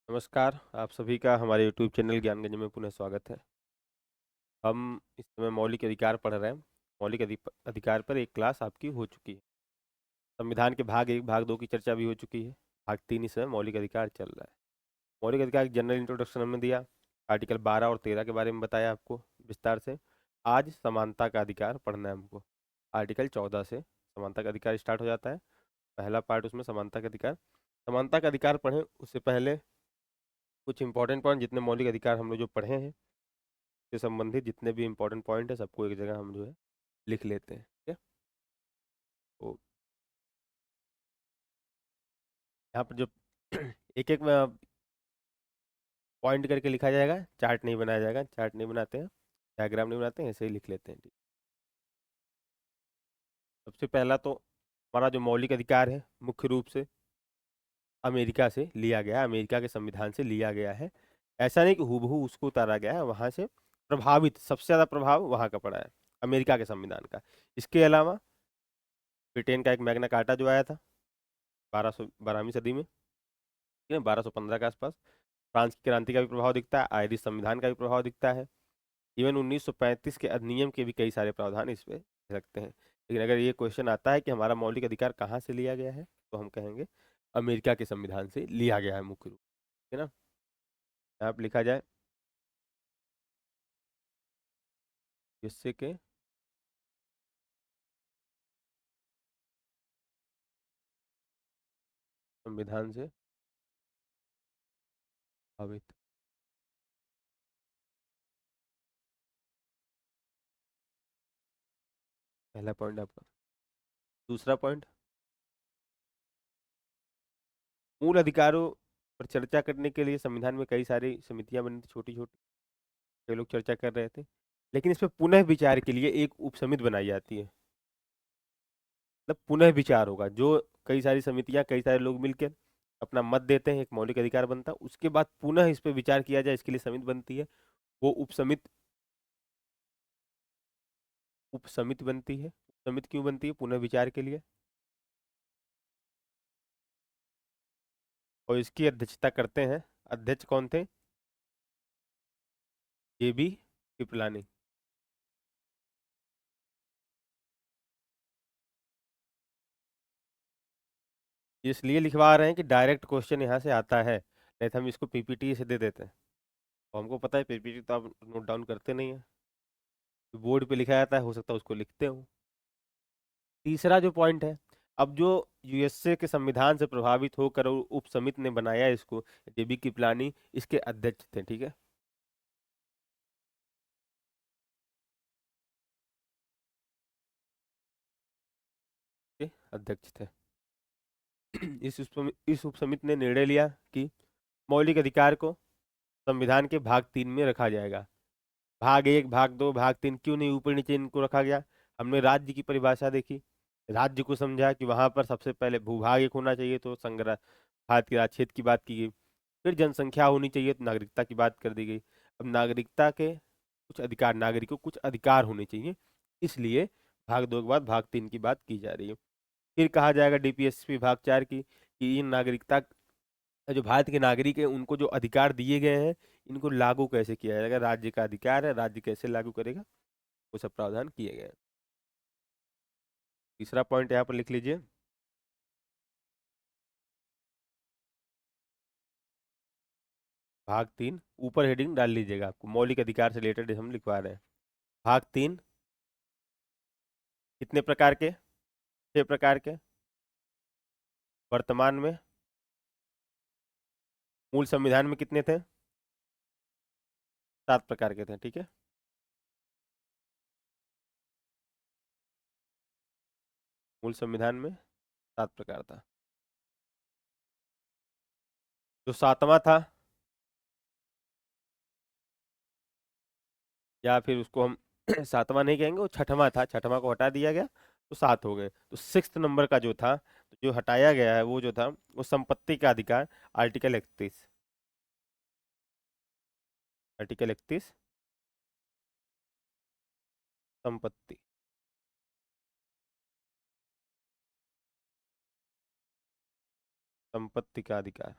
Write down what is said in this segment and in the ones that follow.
नमस्कार, आप सभी का हमारे यूट्यूब चैनल ज्ञानगंज में पुनः स्वागत है। हम इस समय मौलिक अधिकार पढ़ रहे हैं। मौलिक अधिकार पर एक क्लास आपकी हो चुकी है। संविधान के भाग 1, भाग 2 की चर्चा भी हो चुकी है। भाग 3 इस समय मौलिक अधिकार चल रहा है। मौलिक अधिकार की जनरल इंट्रोडक्शन हमने दिया। आर्टिकल 12 और 13 के बारे में बताया आपको विस्तार से। आज समानता का अधिकार पढ़ना है हमको। आर्टिकल 14 से समानता का अधिकार स्टार्ट हो जाता है। पहला पार्ट उसमें समानता का अधिकार। समानता का अधिकार पढ़ें उससे पहले कुछ इंपॉर्टेंट पॉइंट, जितने मौलिक अधिकार हम लोग जो पढ़े हैं से संबंधित जितने भी इंपॉर्टेंट पॉइंट है सबको एक जगह हम जो है लिख लेते हैं। ठीक है, तो यहाँ पर जो एक एक पॉइंट करके लिखा जाएगा, चार्ट नहीं बनाया जाएगा। चार्ट नहीं बनाते हैं, डायग्राम नहीं बनाते हैं, ऐसे ही लिख लेते हैं। ठीक। सबसे पहला तो हमारा जो मौलिक अधिकार है मुख्य रूप से अमेरिका से लिया गया है, अमेरिका के संविधान से लिया गया है। ऐसा नहीं कि हूबहू उसको उतारा गया है, वहाँ से प्रभावित सबसे ज़्यादा प्रभाव वहाँ का पड़ा है, अमेरिका के संविधान का। इसके अलावा ब्रिटेन का एक मैग्ना कार्टा जो आया था 1212वीं सदी में, ठीक है, 1215 के आसपास। फ्रांस की क्रांति का भी प्रभाव दिखता है, आयरिश संविधान का भी प्रभाव दिखता है। इवन 1935 के अधिनियम के भी कई सारे प्रावधान इस पे रखते हैं। लेकिन अगर ये क्वेश्चन आता है कि हमारा मौलिक अधिकार कहाँ से लिया गया है, तो हम कहेंगे अमेरिका के संविधान से लिया गया है मुख्य रूप से, है ना। यहाँ पे लिखा जाए जिससे के संविधान से प्रभावित। पहला पॉइंट आपका। दूसरा पॉइंट, मूल अधिकारों पर चर्चा करने के लिए संविधान में कई सारी समितियां बनी थी, छोटी छोटी। कई लोग चर्चा कर रहे थे, लेकिन इस पर पुनः विचार के लिए एक उपसमिति बनाई जाती है। मतलब पुनः विचार होगा, जो कई सारी समितियां, कई सारे लोग मिलकर अपना मत देते हैं, एक मौलिक अधिकार बनता है। उसके बाद पुनः इस पर विचार किया जाए, इसके लिए समिति बनती है। वो उपसमिति बनती है। उपसमिति क्यों बनती है? पुनः विचार के लिए। और इसकी अध्यक्षता करते हैं, अध्यक्ष कौन थे? जेबी कृपलानी। इसलिए लिखवा रहे हैं कि डायरेक्ट क्वेश्चन यहाँ से आता है, नहीं तो हम इसको पीपीटी से दे देते हैं। तो हमको पता है पीपीटी तो आप नोट डाउन करते नहीं है, बोर्ड पे लिखा जाता है, हो सकता है उसको लिखते हो। तीसरा जो पॉइंट है, अब जो यूएसए के संविधान से प्रभावित होकर उपसमिति ने बनाया इसको, जेबी कृपलानी इसके अध्यक्ष थे। ठीक है, के अध्यक्ष थे। इस उपसमिति ने निर्णय लिया कि मौलिक अधिकार को संविधान के भाग 3 में रखा जाएगा। भाग 1, भाग 2, भाग 3 क्यों नहीं ऊपर नीचे इनको रखा गया? हमने राज्य की परिभाषा देखी, राज्य को समझा कि वहां पर सबसे पहले भूभाग एक होना चाहिए, तो संग्रह भारत के राज्य क्षेत्र की बात की गई। फिर जनसंख्या होनी चाहिए, तो नागरिकता की बात कर दी गई। अब नागरिकता के कुछ अधिकार, नागरिकों को कुछ अधिकार होने चाहिए, इसलिए भाग 2 के बाद भाग 3 की बात की जा रही है। फिर कहा जाएगा डीपीएसपी भाग 4 की कि इन नागरिकता, जो भारत के नागरिक हैं उनको जो अधिकार दिए गए हैं, इनको लागू कैसे किया जाएगा। राज्य का अधिकार है, राज्य कैसे लागू करेगा, वो सब प्रावधान किए गए हैं। तीसरा पॉइंट यहाँ पर लिख लीजिए, भाग 3। ऊपर हेडिंग डाल लीजिएगा, आपको मौलिक अधिकार से रिलेटेड हम लिखवा रहे हैं। भाग 3 कितने प्रकार के? 6 प्रकार के। वर्तमान में मूल संविधान में कितने थे? 7 प्रकार के थे। ठीक है, मूल संविधान में 7 प्रकार था। जो सातवां था, या फिर उसको हम सातवां नहीं कहेंगे, वो छठवां था, छठवां को हटा दिया गया तो 7 हो गए। तो 6th नंबर का जो था, जो हटाया गया है, वो जो था वो संपत्ति का अधिकार। आर्टिकल 31, आर्टिकल 31 संपत्ति, संपत्ति का अधिकार।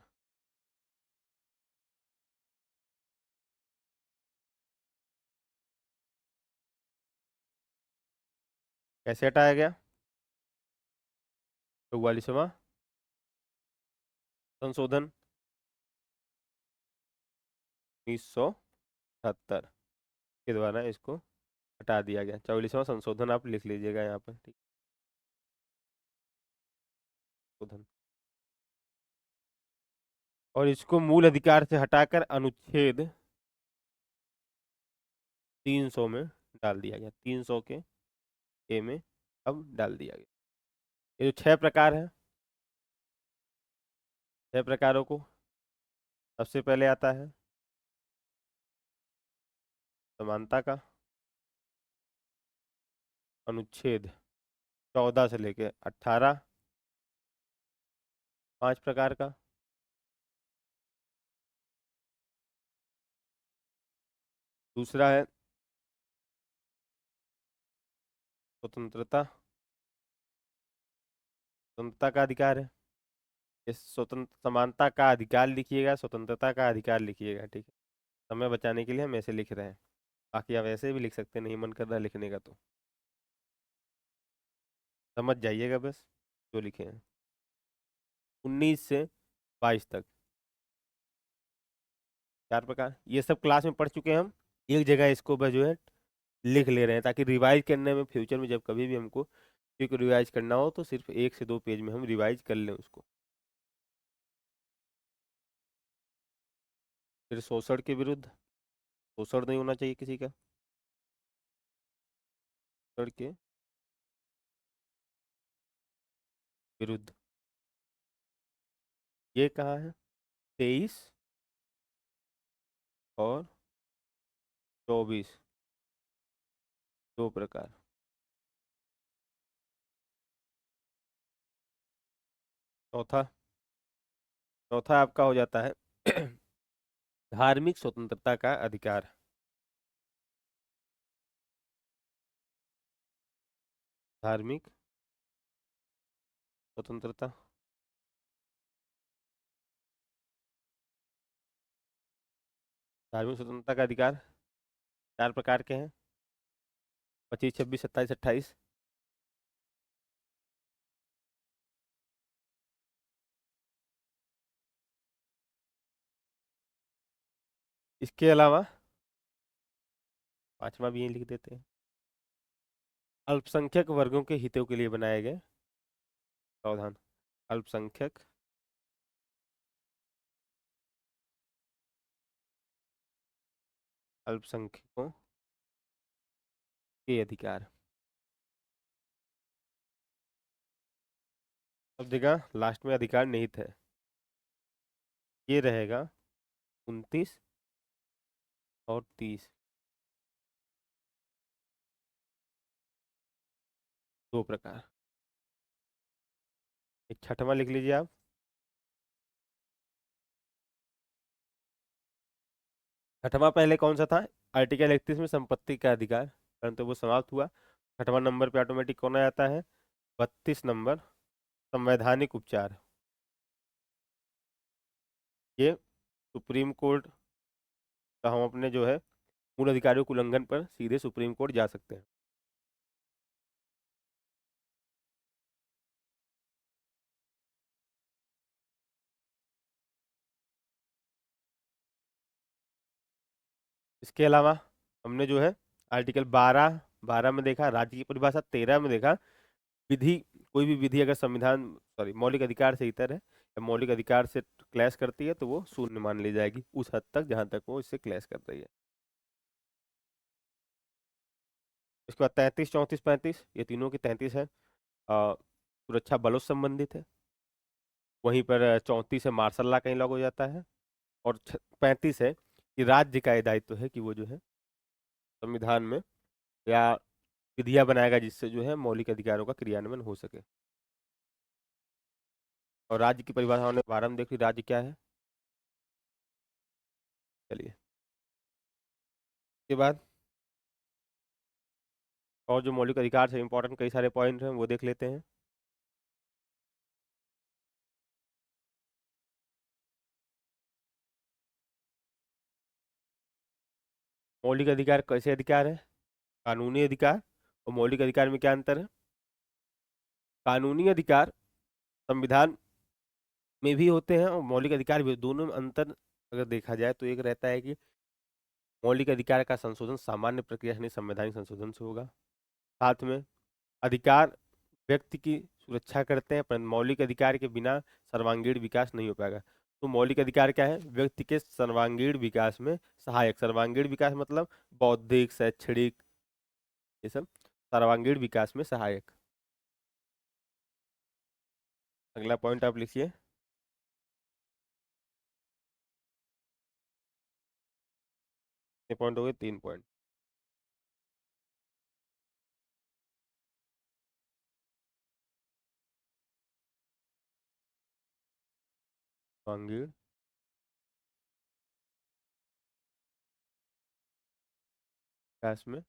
कैसे हटाया गया? 44वां संशोधन 1970 के द्वारा इसको हटा दिया गया। 44वां संशोधन आप लिख लीजिएगा यहाँ पर, ठीक। संशोधन। और इसको मूल अधिकार से हटाकर अनुच्छेद 300 में डाल दिया गया। 300 के ए में अब डाल दिया गया। ये जो 6 प्रकार है, 6 प्रकारों को सबसे पहले आता है समानता का, अनुच्छेद 14 से लेके 18, 5 प्रकार का। दूसरा है स्वतंत्रता, स्वतंत्रता का अधिकार है। इस स्वतंत्र समानता का अधिकार लिखिएगा, स्वतंत्रता का अधिकार लिखिएगा, ठीक है। समय बचाने के लिए हम ऐसे लिख रहे हैं, बाकी आप ऐसे भी लिख सकते हैं, नहीं मन कर रहा लिखने का तो समझ जाइएगा बस जो लिखे हैं। 19 से 22 तक 4 प्रकार, ये सब क्लास में पढ़ चुके हैं हम। एक जगह इसको बस जो है लिख ले रहे हैं, ताकि रिवाइज करने में फ्यूचर में जब कभी भी हमको क्विक रिवाइज करना हो तो सिर्फ 1 से 2 पेज में हम रिवाइज कर लें उसको। फिर शोषण के विरुद्ध, शोषण नहीं होना चाहिए किसी का, शोषण के विरुद्ध। ये कहाँ है? 23 और 24, 2 प्रकार। चौथा, चौथा आपका हो जाता है धार्मिक स्वतंत्रता का अधिकार। धार्मिक स्वतंत्रता, धार्मिक स्वतंत्रता का अधिकार 4 प्रकार के हैं, 25, 26, 27, 28। इसके अलावा 5वां भी यहीं लिख देते हैं, अल्पसंख्यक वर्गों के हितों के लिए बनाए गए प्रावधान। अल्पसंख्यक, अल्पसंख्यकों के अधिकार। अब जगह लास्ट में अधिकार निहित है, ये रहेगा 29 और 30, 2 प्रकार। एक छठवां लिख लीजिए आप, छठवां पहले कौन सा था? आर्टिकल 31 में संपत्ति का अधिकार, परंतु वो समाप्त हुआ। छठवां नंबर पे ऑटोमेटिक कौन आ जाता है? 32 नंबर, संवैधानिक उपचार। ये सुप्रीम कोर्ट का हम अपने जो है मूल अधिकारियों के उल्लंघन पर सीधे सुप्रीम कोर्ट जा सकते हैं। इसके अलावा हमने जो है आर्टिकल 12, 12 में देखा राज्य की परिभाषा, 13 में देखा विधि, कोई भी विधि अगर संविधान सॉरी मौलिक अधिकार से इतर है या मौलिक अधिकार से क्लैश करती है तो वो शून्य मान ली जाएगी, उस हद तक जहां तक वो इससे क्लैश कर रही है। इसके बाद 33, 34, 35, ये तीनों की 33 है सुरक्षा बलों से संबंधित है। वहीं पर 34 है मार्शल लॉ कहीं लागू हो जाता है। और 35 है कि राज्य का ये दायित्व है कि वो जो है संविधान में या विधियां बनाएगा जिससे जो है मौलिक अधिकारों का क्रियान्वयन हो सके। और राज्य की परिभाषा हमने 12 में देखी, राज्य क्या है। चलिए इसके बाद और जो मौलिक अधिकार से इंपॉर्टेंट कई सारे पॉइंट हैं वो देख लेते हैं। मौलिक अधिकार कैसे अधिकार है? कानूनी अधिकार और मौलिक अधिकार में क्या अंतर है? कानूनी अधिकार संविधान में भी होते हैं और मौलिक अधिकार भी, दोनों में अंतर अगर देखा जाए तो एक रहता है कि मौलिक अधिकार का संशोधन सामान्य प्रक्रिया से नहीं संवैधानिक संशोधन से होगा। साथ में अधिकार व्यक्ति की सुरक्षा करते हैं, पर मौलिक अधिकार के बिना सर्वांगीण विकास नहीं हो पाएगा। तो मौलिक अधिकार क्या है? व्यक्ति के सर्वांगीण विकास में सहायक। सर्वांगीण विकास मतलब बौद्धिक, शैक्षणिक, ये सब सर्वांगीण विकास में सहायक। अगला पॉइंट आप लिखिए। कितने पॉइंट हो गए? 3 पॉइंट। सर्वांगीण विकास में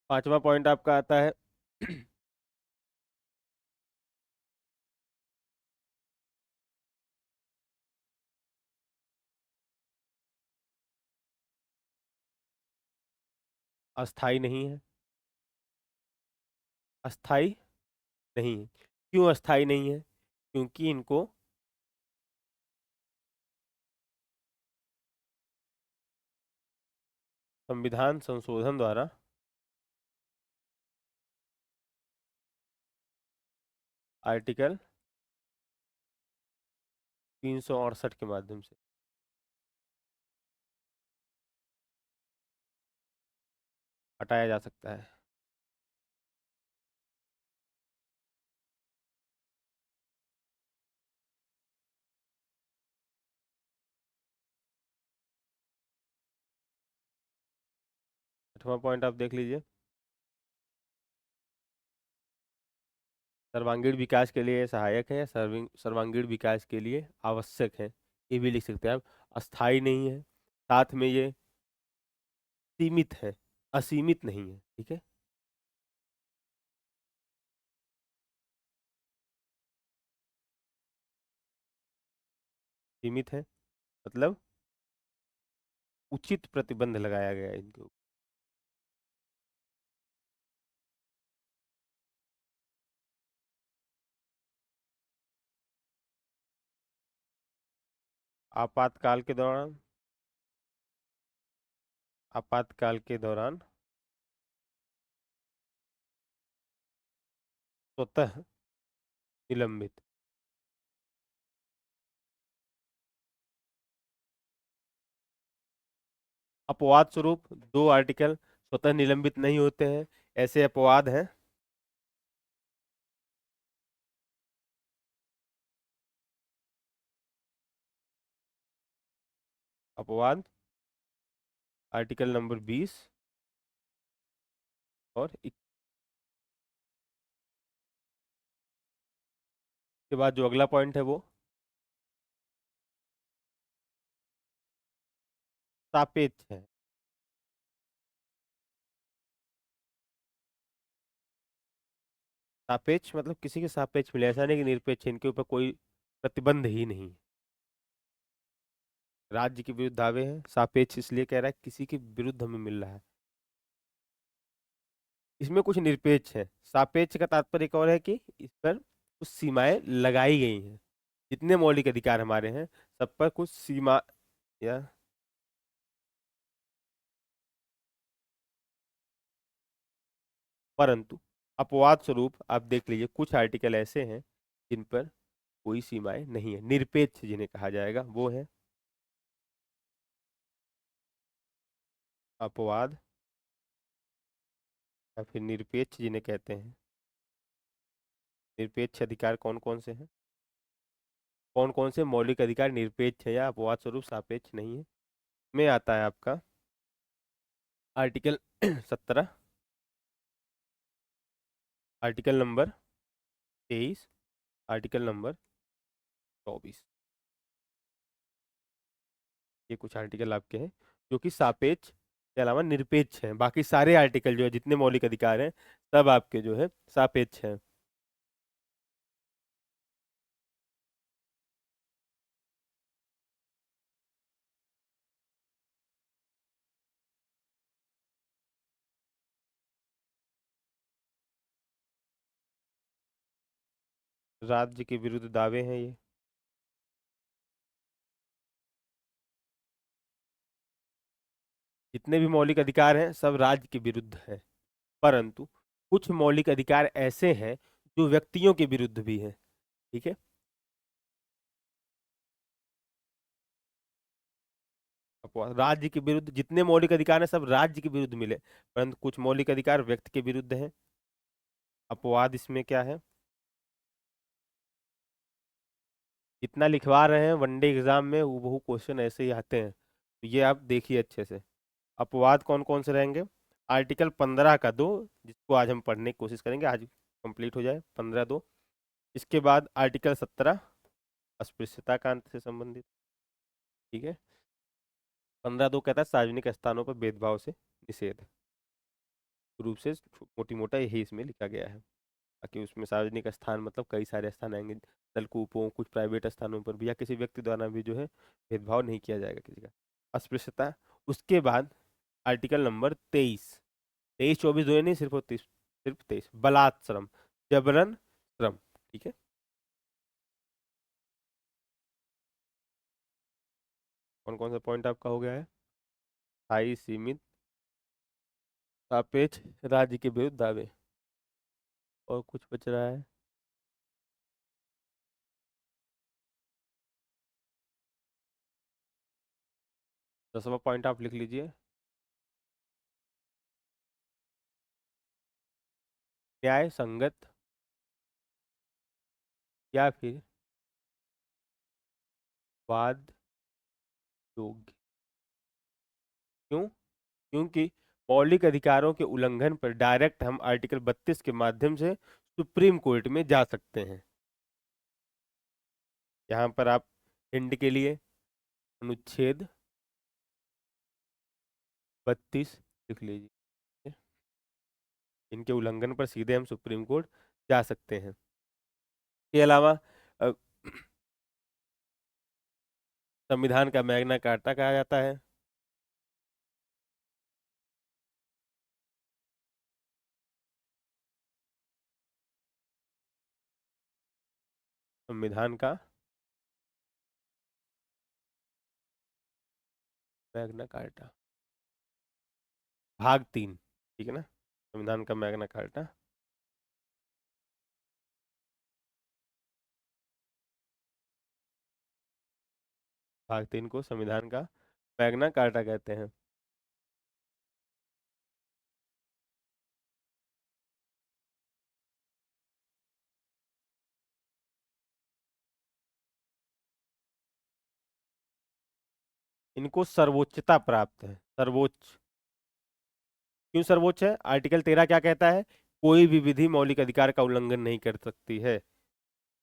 5वां पॉइंट आपका आता है अस्थाई नहीं है। अस्थाई नहीं है। क्यों अस्थाई नहीं है? क्योंकि इनको संविधान संशोधन द्वारा आर्टिकल 368 के माध्यम से हटाया जा सकता है। आठवां पॉइंट आप देख लीजिए। सर्वांगीण विकास के लिए सहायक है या सर्वांगीण विकास के लिए आवश्यक है, ये भी लिख सकते हैं आप। अस्थाई नहीं है, साथ में ये सीमित है, असीमित नहीं है। ठीक है। सीमित है मतलब उचित प्रतिबंध लगाया गया है इनके ऊपर। आपातकाल के दौरान, आपातकाल के दौरान स्वतः निलंबित। अपवाद स्वरूप दो आर्टिकल स्वतः निलंबित नहीं होते हैं, ऐसे अपवाद हैं। अपवाद आर्टिकल नंबर 20 और के बाद जो अगला पॉइंट है वो सापेक्ष है। सापेक्ष मतलब किसी के सापेक्ष मिले, ऐसा नहीं कि निरपेक्ष है, इनके ऊपर कोई प्रतिबंध ही नहीं। राज्य के विरुद्ध दावे हैं, सापेक्ष इसलिए कह रहा है किसी के विरुद्ध हमें मिल रहा है। इसमें कुछ निरपेक्ष है। सापेक्ष का तात्पर्य एक और है कि इस पर कुछ सीमाएं लगाई गई हैं। जितने मौलिक अधिकार हमारे हैं सब पर कुछ सीमा या परंतु अपवाद स्वरूप आप देख लीजिए कुछ आर्टिकल ऐसे हैं जिन पर कोई सीमाएं नहीं है, निरपेक्ष जिन्हें कहा जाएगा वो है अपवाद या फिर निरपेक्ष जिन्हें कहते हैं। निरपेक्ष अधिकार कौन कौन से हैं? कौन कौन से मौलिक अधिकार निरपेक्ष है या अपवाद स्वरूप सापेक्ष नहीं है? में आता है आपका article 17, article number 23, article number 24। ये कुछ आर्टिकल आपके हैं जो कि सापेक्ष के अलावा निरपेक्ष हैं। बाकी सारे आर्टिकल जो है जितने मौलिक अधिकार हैं सब आपके जो है सापेक्ष हैं। राज्य के विरुद्ध दावे हैं ये। जितने भी मौलिक अधिकार हैं सब राज्य के विरुद्ध हैं, परंतु कुछ मौलिक अधिकार ऐसे हैं जो व्यक्तियों के विरुद्ध भी हैं। ठीक है। अपवाद, राज्य के विरुद्ध जितने मौलिक अधिकार हैं सब राज्य के विरुद्ध मिले, परंतु कुछ मौलिक अधिकार व्यक्ति के विरुद्ध हैं। अपवाद इसमें क्या है? जितना लिखवा रहे हैं वनडे एग्जाम में हूबहू क्वेश्चन ऐसे ही आते हैं, तो ये आप देखिए अच्छे से। अपवाद कौन कौन से रहेंगे? आर्टिकल 15 का 2, जिसको आज हम पढ़ने की कोशिश करेंगे, आज कंप्लीट हो जाए 15(2). इसके बाद आर्टिकल 17 अस्पृश्यता कांड से संबंधित। ठीक है। 15(2 कहता है सार्वजनिक स्थानों पर भेदभाव से निषेध, रूप से मोटी मोटा यही इसमें लिखा गया है, ताकि उसमें सार्वजनिक स्थान मतलब कई सारे स्थान आएंगे, नलकूपों, कुछ प्राइवेट स्थानों पर भी, या किसी व्यक्ति द्वारा भी जो है भेदभाव नहीं किया जाएगा किसी का। अस्पृश्यता। उसके बाद आर्टिकल नंबर 23, 23, 24 दो नहीं, सिर्फ 30, सिर्फ 23, बलात्श्रम, जबरन श्रम। ठीक है। कौन कौन सा पॉइंट आपका हो गया है? स्थायी, सीमित, सापेक्ष, राज्य के विरुद्ध दावे, और कुछ बच रहा है? 10वां पॉइंट आप लिख लीजिए। न्याय संगत या फिर वाद योग्य। क्यों? क्योंकि मौलिक अधिकारों के उल्लंघन पर डायरेक्ट हम आर्टिकल 32 के माध्यम से सुप्रीम कोर्ट में जा सकते हैं। यहाँ पर आप हिंड के लिए अनुच्छेद 32 लिख लीजिए। इनके उल्लंघन पर सीधे हम सुप्रीम कोर्ट जा सकते हैं। के अलावा अ, संविधान का मैग्ना कार्टा कहा जाता है। संविधान का मैग्ना कार्टा, भाग 3। ठीक है ना, संविधान का मैग्ना कार्टा। भाग 3 को संविधान का मैग्ना कार्टा कहते हैं। इनको सर्वोच्चता प्राप्त है, सर्वोच्च। क्यों सर्वोच्च है? आर्टिकल 13 क्या कहता है? कोई भी विधि मौलिक अधिकार का उल्लंघन नहीं कर सकती है।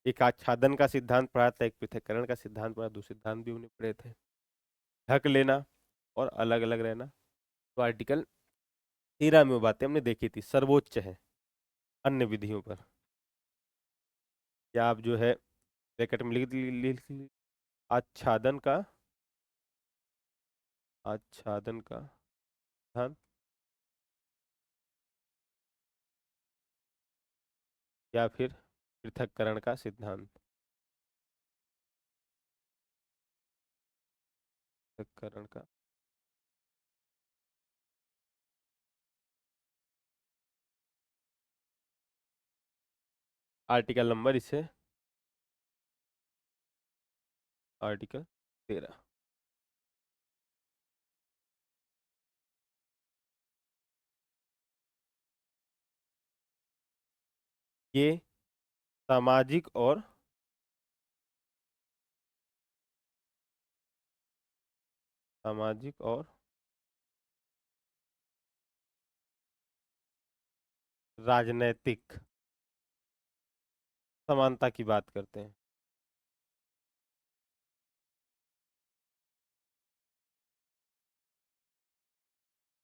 एक आच्छादन का सिद्धांत पढ़ा था, एक पृथक्करण का सिद्धांत पढ़ा, दो सिद्धांत भी हमने पढ़े थे। ढक लेना और अलग अलग रहना, तो आर्टिकल 13 में वो बातें हमने देखी थी, सर्वोच्च है अन्य विधियों पर। या आप जो है ब्रैकेट में लिख आच्छादन का, आच्छादन का सिद्धांत, या फिर पृथक्करण का सिद्धांत। पृथक्करण का, आर्टिकल नंबर इसे आर्टिकल 13। ये सामाजिक और सामाजिक और राजनैतिक समानता की बात करते हैं।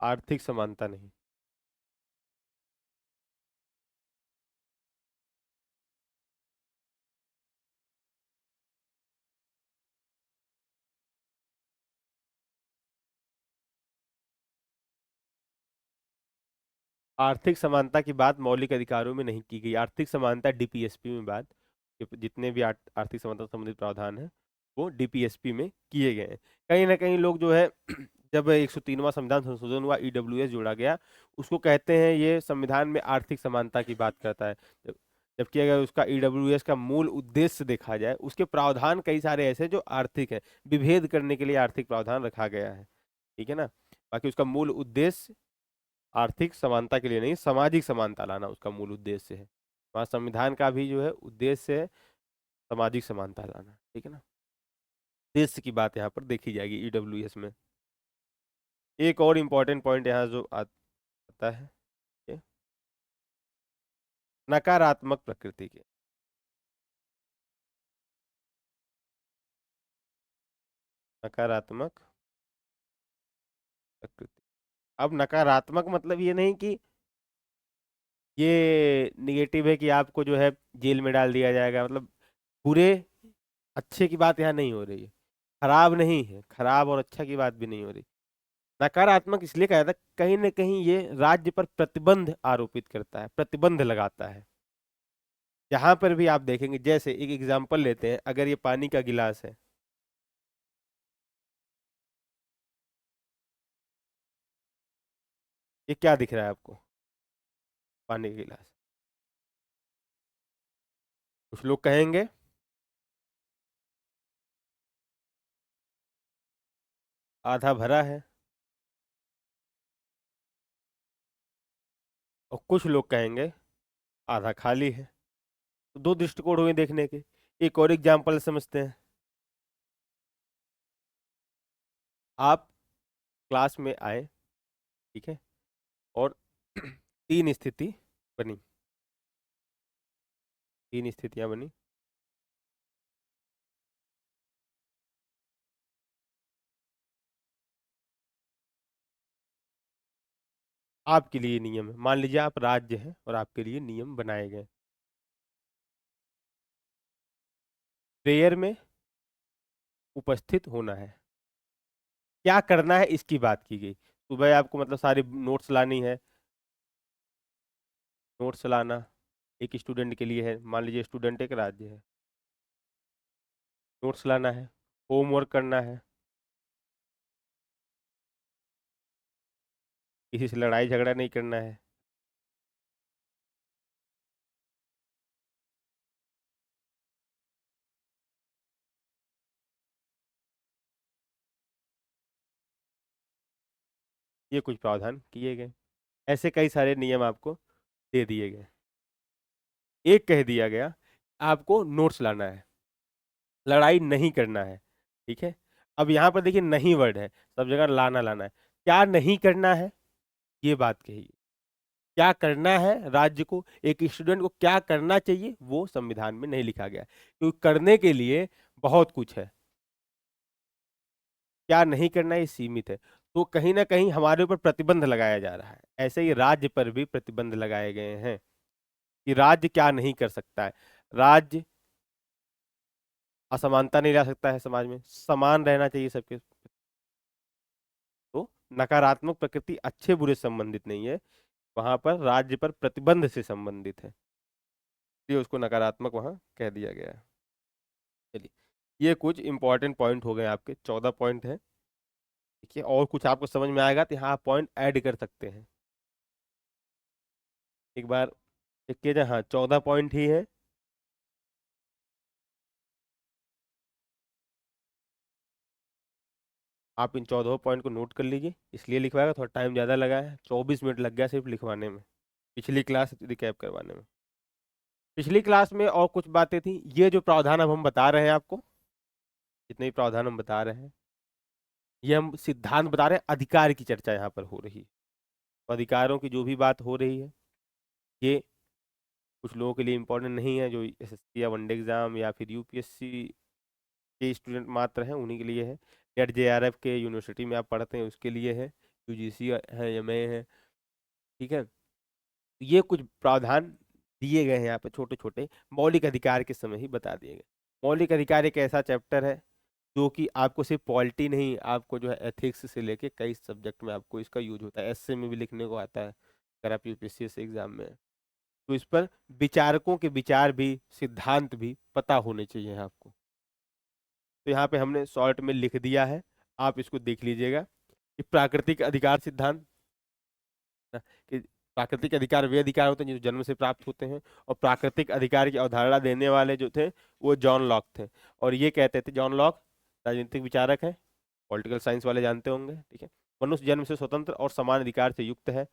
आर्थिक समानता नहीं। आर्थिक समानता की बात मौलिक अधिकारों में नहीं की गई। आर्थिक समानता डीपीएसपी में बात कि जितने भी आर्थिक समानता संबंधित प्रावधान हैं वो डीपीएसपी में किए गए हैं। कहीं ना कहीं लोग जो है जब 103वां संविधान संशोधन हुआ, ईडब्ल्यूएस जोड़ा गया, उसको कहते हैं ये संविधान में आर्थिक समानता की बात करता है। जब जबकि अगर उसका ईडब्ल्यूएस का मूल उद्देश्य देखा जाए, उसके प्रावधान कई सारे ऐसे जो आर्थिक है, विभेद करने के लिए आर्थिक प्रावधान रखा गया है, ठीक है ना। बाकी उसका मूल उद्देश्य आर्थिक समानता के लिए नहीं, सामाजिक समानता लाना उसका मूल उद्देश्य है। वहाँ संविधान का भी जो है उद्देश्य है सामाजिक समानता लाना, ठीक है ना। उद्देश्य की बात यहाँ पर देखी जाएगी ईडब्ल्यूएस में। एक और इम्पोर्टेंट पॉइंट यहाँ जो आता है, ये नकारात्मक प्रकृति के। नकारात्मक प्रकृति। अब नकारात्मक मतलब ये नहीं कि ये निगेटिव है कि आपको जो है जेल में डाल दिया जाएगा, मतलब बुरे अच्छे की बात यहाँ नहीं हो रही है। खराब नहीं है, खराब और अच्छा की बात भी नहीं हो रही। नकारात्मक इसलिए कहा जाता है, कहीं ना कहीं ये राज्य पर प्रतिबंध आरोपित करता है, प्रतिबंध लगाता है। जहां पर भी आप देखेंगे, जैसे एक एग्जांपल लेते हैं, अगर ये पानी का गिलास है, ये क्या दिख रहा है आपको? पानी का गिलास। कुछ लोग कहेंगे आधा भरा है, और कुछ लोग कहेंगे आधा खाली है। तो दो दृष्टिकोण हुए देखने के। एक और एग्जांपल समझते हैं। आप क्लास में आए, ठीक है, और तीन स्थिति बनी, तीन स्थितियां बनी। आपके लिए नियम है, मान लीजिए आप राज्य हैं और आपके लिए नियम बनाए गए। प्रेयर में उपस्थित होना है, क्या करना है इसकी बात की गई। सुबह आपको मतलब सारी नोट्स लानी है, नोट्स लाना एक स्टूडेंट के लिए है, मान लीजिए स्टूडेंट एक राज्य है। नोट्स लाना है, होमवर्क करना है, किसी से लड़ाई झगड़ा नहीं करना है। ये कुछ प्रावधान किए गए। ऐसे कई सारे नियम आपको दे दिए गए। एक कह दिया गया आपको नोट्स लाना है, लड़ाई नहीं करना है, ठीक है। अब यहाँ पर देखिए नहीं वर्ड है, सब जगह लाना लाना है। क्या नहीं करना है, ये बात कही। क्या करना है राज्य को, एक स्टूडेंट को क्या करना चाहिए, वो संविधान में नहीं लिखा गया, क्योंकि करने के लिए बहुत कुछ है। क्या नहीं करना ये सीमित है। तो कहीं ना कहीं हमारे ऊपर प्रतिबंध लगाया जा रहा है। ऐसे ही राज्य पर भी प्रतिबंध लगाए गए हैं कि राज्य क्या नहीं कर सकता है। राज्य असमानता नहीं ला सकता है, समाज में समान रहना चाहिए सबके। तो नकारात्मक प्रकृति अच्छे बुरे से संबंधित नहीं है, वहां पर राज्य पर प्रतिबंध से संबंधित है, इसलिए उसको नकारात्मक वहां कह दिया गया है। चलिए, ये कुछ इंपॉर्टेंट पॉइंट हो गए आपके, 14 पॉइंट है। देखिए और कुछ आपको समझ में आएगा तो यहाँ आप पॉइंट ऐड कर सकते हैं। एक बार चेक किया जाए, हाँ 14 पॉइंट ही है। आप इन 14 पॉइंट को नोट कर लीजिए, इसलिए लिखवाएगा, थोड़ा टाइम ज़्यादा लगा है, 24 मिनट लग गया सिर्फ लिखवाने में, पिछली क्लास रिकैप करवाने में। पिछली क्लास में और कुछ बातें थी, ये जो प्रावधान अब हम बता रहे हैं आपको, जितने भी प्रावधान हम बता रहे हैं, ये हम सिद्धांत बता रहे हैं, अधिकार की चर्चा यहाँ पर हो रही है। तो अधिकारों की जो भी बात हो रही है, ये कुछ लोगों के लिए इम्पोर्टेंट नहीं है, जो एसएससी या वनडे एग्जाम या फिर यूपीएससी के स्टूडेंट मात्र हैं, उन्हीं के लिए है। नेट जेआरएफ के यूनिवर्सिटी में आप पढ़ते हैं उसके लिए है, यूजीसी है, एमए है, ठीक है। ये कुछ प्रावधान दिए गए हैं यहाँ पे, छोटे छोटे मौलिक अधिकार के समय ही बता दिए गए। मौलिक अधिकार एक ऐसा चैप्टर है जो कि आपको सिर्फ पॉलिटी नहीं, आपको जो है एथिक्स से लेके कई सब्जेक्ट में आपको इसका यूज होता है, एसए में भी लिखने को आता है अगर आप यूपीएससी से एग्जाम में है। तो इस पर विचारकों के विचार भी, सिद्धांत भी पता होने चाहिए आपको। तो यहाँ पे हमने शॉर्ट में लिख दिया है, आप इसको देख लीजिएगा कि प्राकृतिक अधिकार सिद्धांत, ना, कि प्राकृतिक अधिकार वे अधिकार होते हैं जो जन्म से प्राप्त होते हैं, और प्राकृतिक अधिकार की अवधारणा देने वाले जो थे वो जॉन लॉक थे। और ये कहते थे, जॉन लॉक राजनीतिक विचारक है, पॉलिटिकल साइंस वाले जानते होंगे, ठीक है। मनुष्य जन्म से स्वतंत्र और समान अधिकार से युक्त है।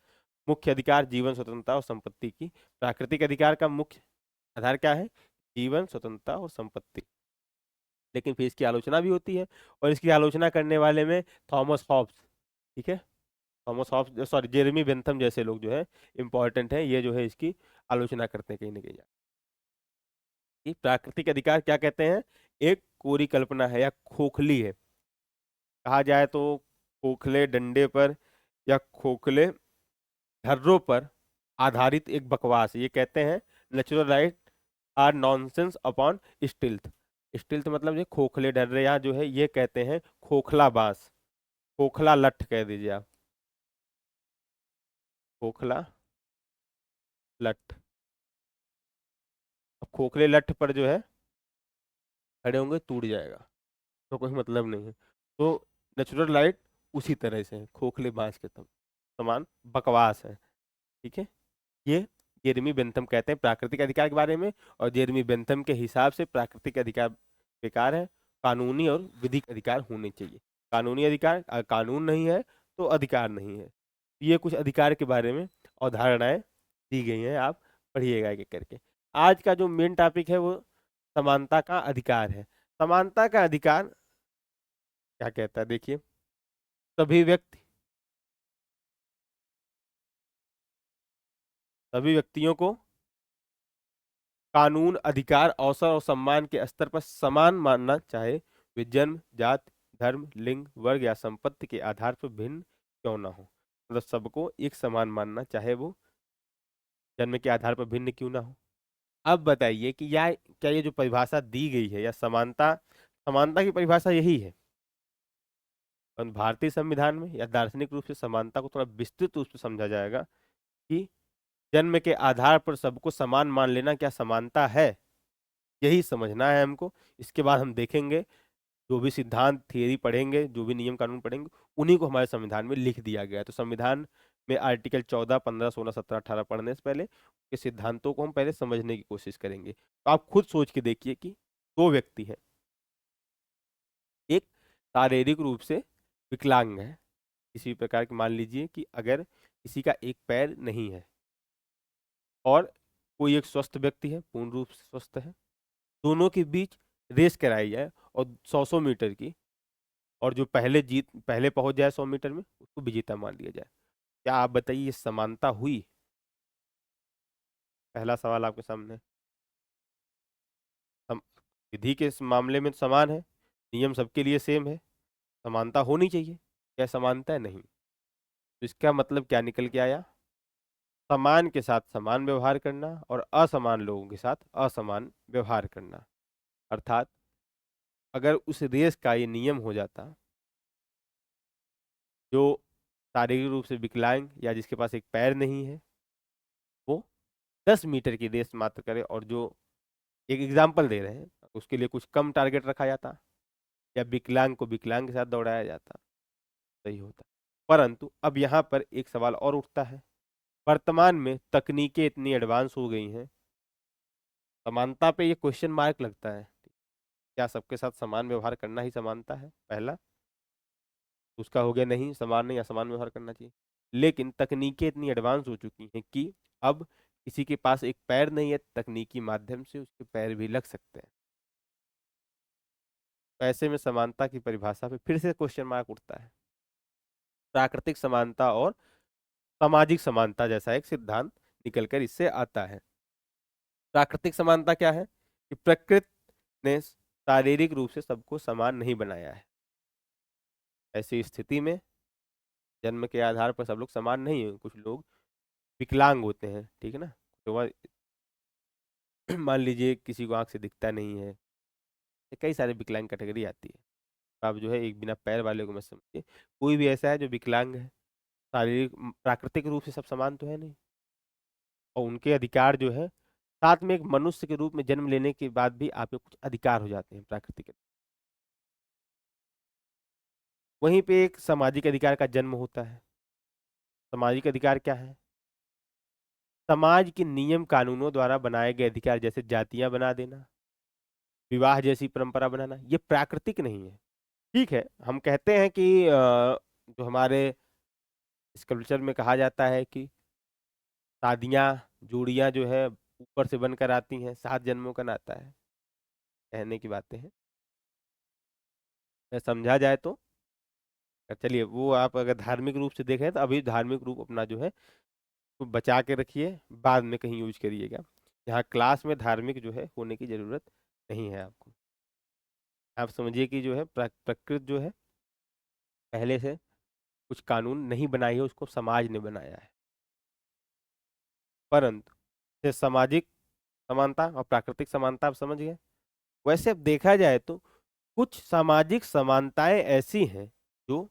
मुख्य अधिकार जीवन, स्वतंत्रता और संपत्ति की। प्राकृतिक अधिकार का मुख्य आधार क्या है? जीवन, स्वतंत्रता और संपत्ति। लेकिन फिर इसकी आलोचना भी होती है, और इसकी आलोचना करने वाले में थॉमस हॉब्स, ठीक है, Thomas Hobbes, sorry, Jeremy Bentham जैसे लोग जो है इंपॉर्टेंट है, ये जो है इसकी आलोचना करते हैं कहीं ना कहीं। कि प्राकृतिक अधिकार क्या कहते हैं? एक कोरी कल्पना है या खोखली है, कहा जाए तो खोखले डंडे पर या खोखले ढर्रों पर आधारित एक बकवास है। ये कहते हैं natural right are nonsense upon stilts. Stilts मतलब ये खोखले ढर्रे, यहाँ जो है ये कहते हैं खोखला बांस, खोखला लठ कह दीजिए आप, खोखला लठ। अब खोखले लठ पर जो है खड़े होंगे टूट जाएगा, तो कोई मतलब नहीं है। तो नेचुरल लाइट उसी तरह से है, खोखले बांस के समान बकवास है, ठीक है। ये जेरेमी बेंथम कहते हैं प्राकृतिक अधिकार के बारे में, और जेरेमी बेंथम के हिसाब से प्राकृतिक अधिकार बेकार है, कानूनी और विधिक अधिकार होने चाहिए। कानूनी अधिकार, कानून नहीं है तो अधिकार नहीं है। ये कुछ अधिकार के बारे में अवधारणाएं दी गई हैं, आप पढ़िएगा एक एक करके। आज का जो मेन टॉपिक है वो समानता का अधिकार है। समानता का अधिकार क्या कहता है, देखिए, सभी व्यक्ति, सभी व्यक्तियों को कानून, अधिकार, अवसर और सम्मान के स्तर पर समान मानना, चाहे वे जन्म, जाति, धर्म, लिंग, वर्ग या संपत्ति के आधार पर भिन्न क्यों ना हो। मतलब सबको एक समान मानना, चाहे वो जन्म के आधार पर भिन्न क्यों ना हो। अब बताइए कि या क्या ये जो परिभाषा दी गई है, या समानता, समानता की परिभाषा यही है? और भारतीय संविधान में या दार्शनिक रूप से समानता को थोड़ा विस्तृत रूप से समझा जाएगा कि जन्म के आधार पर सबको समान मान लेना क्या समानता है, यही समझना है हमको। इसके बाद हम देखेंगे, जो भी सिद्धांत थियरी पढ़ेंगे, जो भी नियम कानून पढ़ेंगे, उन्हीं को हमारे संविधान में लिख दिया गया है। तो संविधान में आर्टिकल 14, 15, 16, 17, 18 पढ़ने से पहले के सिद्धांतों को हम पहले समझने की कोशिश करेंगे। तो आप खुद सोच के देखिए कि दो व्यक्ति हैं, एक शारीरिक रूप से विकलांग है किसी प्रकार के, मान लीजिए कि अगर किसी का एक पैर नहीं है, और कोई एक स्वस्थ व्यक्ति है, पूर्ण रूप से स्वस्थ है, दोनों के बीच रेस कराई जाए और 100-100 मीटर की, और जो पहले पहुंच जाए 100 मीटर में, उसको विजेता मान लिया जाए। क्या आप बताइए ये समानता हुई? पहला सवाल आपके सामने है। सम, विधि के इस मामले में तो समान है, नियम सबके लिए सेम है, समानता होनी चाहिए। क्या समानता है? नहीं। तो इसका मतलब क्या निकल के आया? समान के साथ समान व्यवहार करना और असमान लोगों के साथ असमान व्यवहार करना। अर्थात अगर उस रेस का ये नियम हो जाता, जो शारीरिक रूप से विकलांग या जिसके पास एक पैर नहीं है, वो 10 मीटर की रेस मात्र करे, और जो एक एग्जाम्पल दे रहे हैं, उसके लिए कुछ कम टारगेट रखा जाता, या विकलांग को विकलांग के साथ दौड़ाया जाता, सही होता। परंतु अब यहाँ पर एक सवाल और उठता है, वर्तमान में तकनीकें इतनी एडवांस हो गई हैं, समानता पे ये क्वेश्चन मार्क लगता है, क्या सबके साथ समान व्यवहार करना ही समानता है? पहला उसका हो गया, नहीं, समान नहीं, असमान व्यवहार करना चाहिए। लेकिन तकनीकें इतनी एडवांस हो चुकी हैं कि अब किसी के पास एक पैर नहीं है, तकनीकी माध्यम से उसके पैर भी लग सकते हैं। तो ऐसे में समानता की परिभाषा पे फिर से क्वेश्चन मार्क उठता है। प्राकृतिक समानता और सामाजिक समानता जैसा एक सिद्धांत निकलकर इससे आता है। प्राकृतिक समानता क्या है? कि प्रकृति ने शारीरिक रूप से सबको समान नहीं बनाया है। ऐसी स्थिति में जन्म के आधार पर सब लोग समान नहीं है, कुछ लोग विकलांग होते हैं, ठीक है ना। तो वह मान लीजिए किसी को आंख से दिखता नहीं है, कई सारे विकलांग कैटेगरी आती है। तो आप जो है एक बिना पैर वाले को मत समझिए, कोई भी ऐसा है जो विकलांग है, शारीरिक प्राकृतिक रूप से सब समान तो है नहीं। और उनके अधिकार जो है, साथ में एक मनुष्य के रूप में जन्म लेने के बाद भी आपके कुछ अधिकार हो जाते हैं प्राकृतिक। वहीं पे एक सामाजिक अधिकार का जन्म होता है। सामाजिक अधिकार क्या है? समाज के नियम कानूनों द्वारा बनाए गए अधिकार, जैसे जातियां बना देना, विवाह जैसी परंपरा बनाना, ये प्राकृतिक नहीं है। ठीक है, हम कहते हैं कि जो हमारे इस कल्चर में कहा जाता है कि शादियां, जोड़ियां जो है ऊपर से बनकर आती हैं, 7 जन्मों का नाता है, कहने की बातें हैं। समझा जाए तो चलिए, वो आप अगर धार्मिक रूप से देखें तो अभी धार्मिक रूप अपना जो है तो बचा के रखिए, बाद में कहीं यूज करिएगा। यहाँ क्लास में धार्मिक जो है होने की जरूरत नहीं है आपको। आप समझिए कि जो है प्रकृति जो है पहले से कुछ कानून नहीं बनाई है, उसको समाज ने बनाया है। परंतु ये सामाजिक समानता और प्राकृतिक समानता आप समझ गए। वैसे अब देखा जाए तो कुछ सामाजिक समानताएं ऐसी हैं जो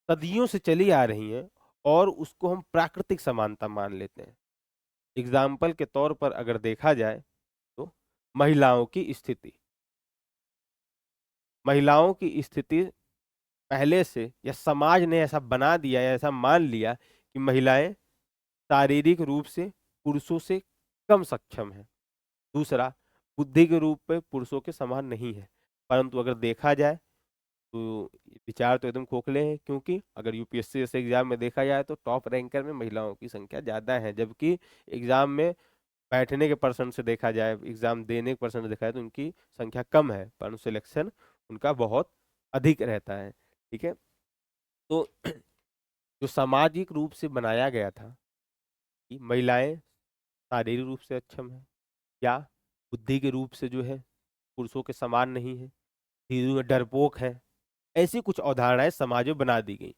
सदियों से चली आ रही हैं और उसको हम प्राकृतिक समानता मान लेते हैं। एग्जाम्पल के तौर पर अगर देखा जाए तो महिलाओं की स्थिति, महिलाओं की स्थिति पहले से या समाज ने ऐसा बना दिया या ऐसा मान लिया कि महिलाएं शारीरिक रूप से पुरुषों से कम सक्षम है। दूसरा, बुद्धि के रूप में पुरुषों के समान नहीं है। परंतु अगर देखा जाए तो विचार तो एकदम खोखले हैं, क्योंकि अगर यूपीएससी जैसे एग्जाम में देखा जाए तो टॉप रैंकर में महिलाओं की संख्या ज्यादा है, जबकि एग्जाम में बैठने के परसेंट से देखा जाए, एग्जाम देने के परसेंट से देखा जाए तो उनकी संख्या कम है, परंतु सिलेक्शन उनका बहुत अधिक रहता है। ठीक है, तो जो सामाजिक रूप से बनाया गया था कि महिलाएं शारीरिक रूप से अक्षम है या बुद्धि के रूप से जो है पुरुषों के समान नहीं है, धीरे में डरपोक है, ऐसी कुछ अवधारणाएं समाज में बना दी गई।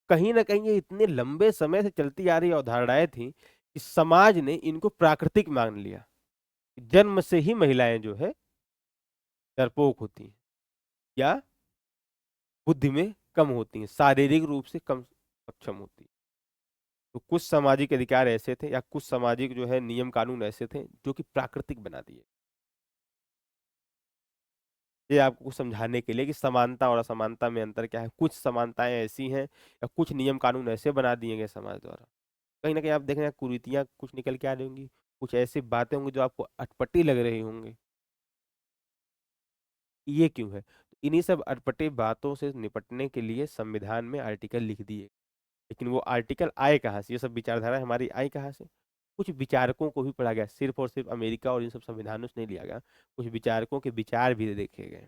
कहीं ना कहीं ये इतने लंबे समय से चलती आ रही अवधारणाएं थी कि समाज ने इनको प्राकृतिक मान लिया। जन्म से ही महिलाएं जो है डरपोक होती हैं या बुद्धि में कम होती हैं, शारीरिक रूप से कम सक्षम होती हैं। तो कुछ सामाजिक अधिकार ऐसे थे या कुछ सामाजिक जो है नियम कानून ऐसे थे जो कि प्राकृतिक बना दिए। ये आपको कुछ समझाने के लिए कि समानता और असमानता में अंतर क्या है। कुछ समानताएं ऐसी हैं या कुछ नियम कानून ऐसे बना दिए गए समाज द्वारा, कहीं ना कहीं आप देख रहे हैं कुरीतियां कुछ निकल के आ रही होंगी, कुछ ऐसी बातें होंगी जो आपको अटपटी लग रही होंगी। ये क्यों है? तो इन्हीं सब अटपटी बातों से निपटने के लिए संविधान में आर्टिकल लिख दिए। लेकिन वो आर्टिकल आए कहाँ से, ये सब विचारधारा हमारी आई कहाँ से? कुछ विचारकों को भी पढ़ा गया, सिर्फ और सिर्फ अमेरिका और इन सब संविधानों से नहीं लिया गया, कुछ विचारकों के विचार भी देखे गए।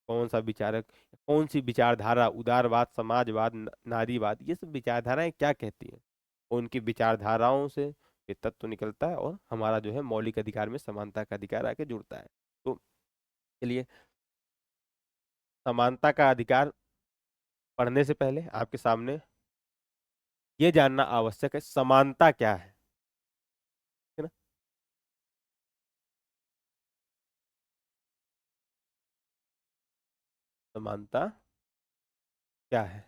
कौन सा विचारक, कौन सी विचारधारा, उदारवाद, समाजवाद, नारीवाद, ये सब विचारधाराएं क्या कहती हैं, उनकी विचारधाराओं से ये तत्व निकलता है और हमारा जो है मौलिक अधिकार में समानता का अधिकार आके जुड़ता है। तो चलिए, समानता का अधिकार पढ़ने से पहले आपके सामने ये जानना आवश्यक है समानता क्या है ना? समानता क्या है,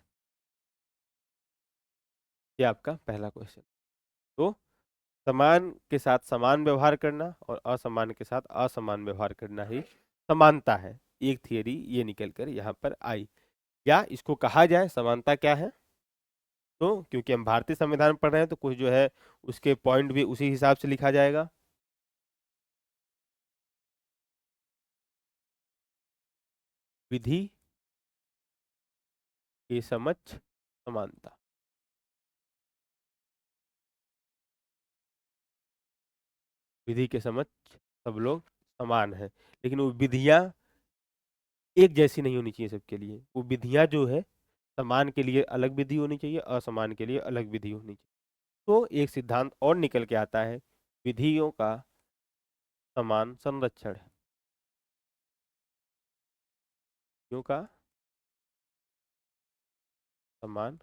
ये आपका पहला क्वेश्चन। तो समान के साथ समान व्यवहार करना और असमान के साथ असमान व्यवहार करना ही समानता है। एक थियरी ये निकल कर यहाँ पर आई। या इसको कहा जाए समानता क्या है, तो क्योंकि हम भारतीय संविधान पढ़ रहे हैं तो कुछ जो है उसके पॉइंट भी उसी हिसाब से लिखा जाएगा। विधि के समक्ष समानता, विधि के समक्ष सब लोग समान हैं, लेकिन वो विधियां एक जैसी नहीं होनी चाहिए सबके लिए। वो विधियां जो है समान के लिए अलग विधि होनी चाहिए, असमान के लिए अलग विधि होनी चाहिए। तो एक सिद्धांत और निकल के आता है, विधियों का समान संरक्षण है। विधियों का समान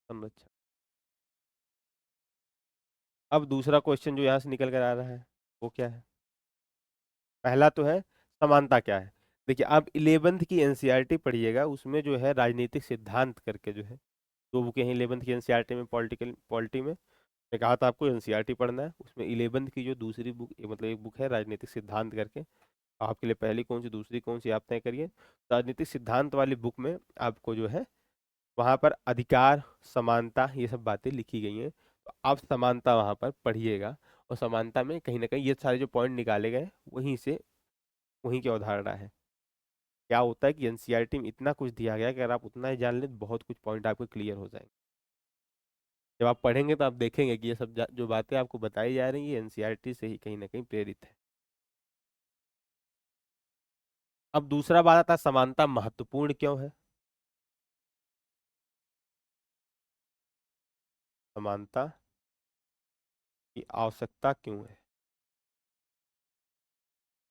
संरक्षण। अब दूसरा क्वेश्चन जो यहाँ से निकल कर आ रहा है वो क्या है? पहला तो है समानता क्या है। देखिए, आप 11th की एनसीईआरटी पढ़िएगा, उसमें जो है राजनीतिक सिद्धांत करके जो है दो बुकें हैं 11th की एनसीईआरटी में, पॉलिटी में। मैं कहा था आपको एनसीईआरटी पढ़ना है, उसमें 11th की जो दूसरी बुक, मतलब एक बुक है राजनीतिक सिद्धांत करके, आपके लिए पहली कौन सी दूसरी कौन सी आप तय करिए। राजनीतिक सिद्धांत वाली बुक में आपको जो है वहाँ पर अधिकार, समानता, ये सब बातें लिखी गई हैं, तो आप समानता वहाँ पर पढ़िएगा। और समानता में कहीं ना कहीं ये सारे जो पॉइंट निकाले गए वहीं से, वहीं की अवधारणा है। क्या होता है कि एनसीईआरटी में इतना कुछ दिया गया है कि अगर आप उतना ही जान लें तो बहुत कुछ पॉइंट आपको क्लियर हो जाएंगे। जब आप पढ़ेंगे तो आप देखेंगे कि ये सब जो बातें आपको बताई जा रही है एनसीईआरटी से ही कहीं ना कहीं प्रेरित है। अब दूसरा बात आता है समानता महत्वपूर्ण क्यों है। समानता की आवश्यकता क्यों है,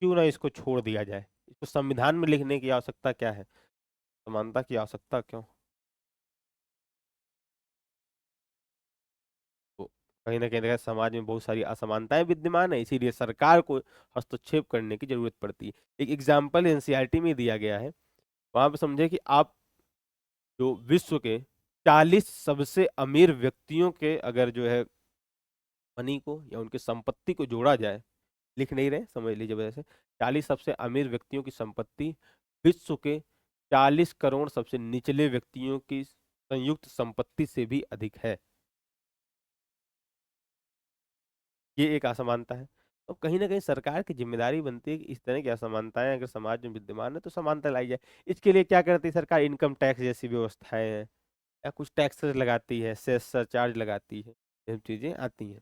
क्यों ना इसको छोड़ दिया जाए, इसको संविधान में लिखने की आवश्यकता क्या है, समानता की आवश्यकता क्यों। तो कहीं ना कहीं देखा समाज में बहुत सारी असमानताएं विद्यमान है, इसीलिए सरकार को हस्तक्षेप करने की जरूरत पड़ती है। एक एग्जाम्पल एनसीईआरटी में दिया गया है, वहां पे समझे कि आप जो विश्व के 40 सबसे अमीर व्यक्तियों के अगर जो है मनी को या उनकी संपत्ति को जोड़ा जाए, लिख नहीं रहे समझ लीजिए, वजह से 40 सबसे अमीर व्यक्तियों की संपत्ति विश्व के 40 करोड़ सबसे निचले व्यक्तियों की संयुक्त संपत्ति से भी अधिक है। ये एक असमानता है। तो कहीं ना कहीं सरकार की जिम्मेदारी बनती है कि इस तरह की असमानताएं अगर समाज में विद्यमान है तो समानता लाई जाए। इसके लिए क्या करती है सरकार, इनकम टैक्स जैसी व्यवस्थाएं हैं, या कुछ टैक्सेस लगाती है, सेस सरचार्ज लगाती है, ये सब चीजें आती हैं।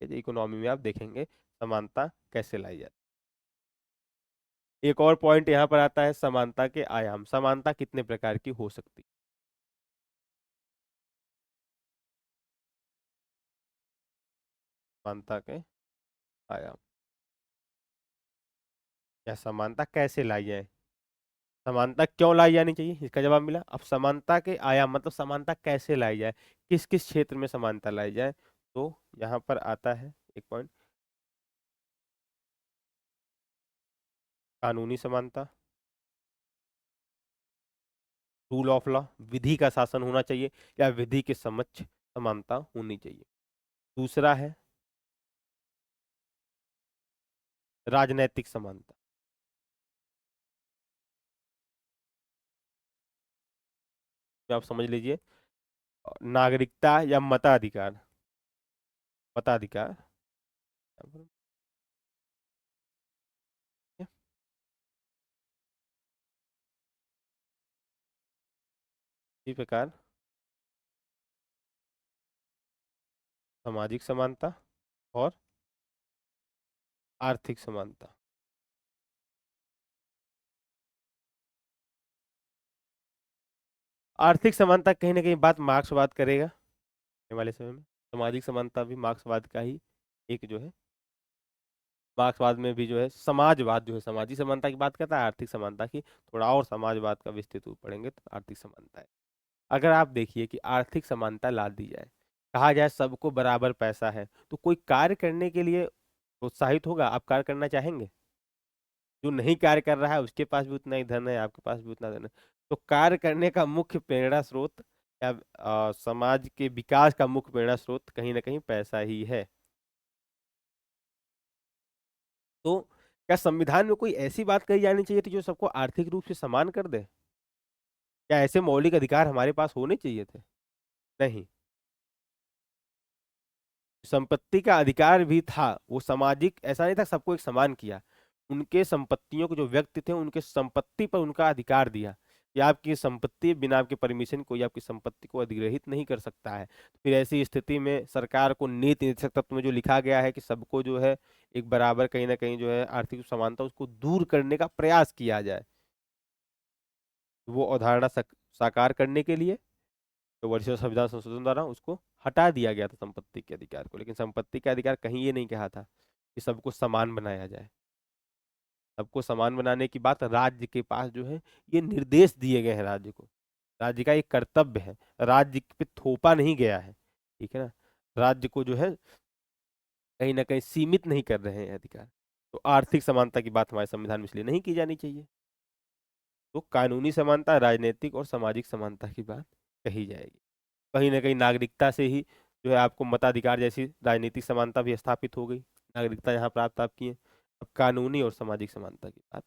इकोनॉमी में आप देखेंगे समानता कैसे लाई जाती है। एक और पॉइंट यहाँ पर आता है समानता के आयाम, समानता कितने प्रकार की हो सकती है। समानता के आयाम, या समानता कैसे लाई जाए, समानता क्यों लाई जानी चाहिए, इसका जवाब मिला। अब समानता के आयाम मतलब समानता कैसे लाई जाए, किस किस क्षेत्र में समानता लाई जाए, तो यहाँ पर आता है एक पॉइंट, कानूनी समानता, रूल ऑफ लॉ, विधि का शासन होना चाहिए या विधि के समक्ष समानता होनी चाहिए। दूसरा है राजनैतिक समानता, तो आप समझ लीजिए नागरिकता या मताधिकार, मताधिकार, इसी प्रकार सामाजिक समानता और आर्थिक समानता। आर्थिक समानता कहीं ना कहीं बात मार्क्सवाद करेगा आने वाले समय में, सामाजिक समानता भी मार्क्सवाद का ही एक जो है, मार्क्सवाद में भी जो है समाजवाद जो है सामाजिक समानता की बात करता है, आर्थिक समानता की थोड़ा और समाजवाद का विस्तृत रूप पढ़ेंगे तो आर्थिक समानता है। अगर आप देखिए कि आर्थिक समानता ला दी जाए, कहा जाए सबको बराबर पैसा है, तो कोई कार्य करने के लिए प्रोत्साहित होगा, आप कार्य करना चाहेंगे। जो नहीं कार्य कर रहा है उसके पास भी उतना ही धन है, आपके पास भी उतना धन है, तो कार्य करने का मुख्य प्रेरणा स्रोत या समाज के विकास का मुख्य प्रेरणा स्रोत कहीं ना कहीं पैसा ही है। तो क्या संविधान में कोई ऐसी बात कही जानी चाहिए थी जो सबको आर्थिक रूप से समान कर दे, क्या ऐसे मौलिक अधिकार हमारे पास होने चाहिए थे। नहीं, संपत्ति का अधिकार भी था, वो सामाजिक ऐसा नहीं था सबको एक समान किया, उनके संपत्तियों के जो व्यक्ति थे उनके संपत्ति पर उनका अधिकार दिया कि आपकी संपत्ति बिना आपके परमिशन कोई आपकी संपत्ति को अधिग्रहित नहीं कर सकता है। फिर ऐसी स्थिति में सरकार को नीति निर्देशक तत्व में जो लिखा गया है कि सबको जो है एक बराबर कहीं ना कहीं जो है आर्थिक समानता उसको दूर करने का प्रयास किया जाए, वो अवधारणा साकार करने के लिए तो वर्षीय संविधान संशोधन द्वारा उसको हटा दिया गया था संपत्ति के अधिकार को। लेकिन संपत्ति के अधिकार कहीं ये नहीं कहा था कि सबको समान बनाया जाए, सबको समान बनाने की बात राज्य के पास जो है ये निर्देश दिए गए हैं, राज्य को, राज्य का एक कर्तव्य है, राज्य पे थोपा नहीं गया है, ठीक है ना। राज्य को जो है कहीं ना कहीं सीमित नहीं कर रहे हैं अधिकार। तो आर्थिक समानता की बात हमारे संविधान में इसलिए नहीं की जानी चाहिए, तो कानूनी समानता, राजनीतिक और सामाजिक समानता की बात कही जाएगी। कहीं ना कहीं नागरिकता से ही जो है आपको मताधिकार जैसी राजनीतिक समानता भी स्थापित हो गई। नागरिकता यहाँ प्राप्त आप किए। अब कानूनी और सामाजिक समानता की बात,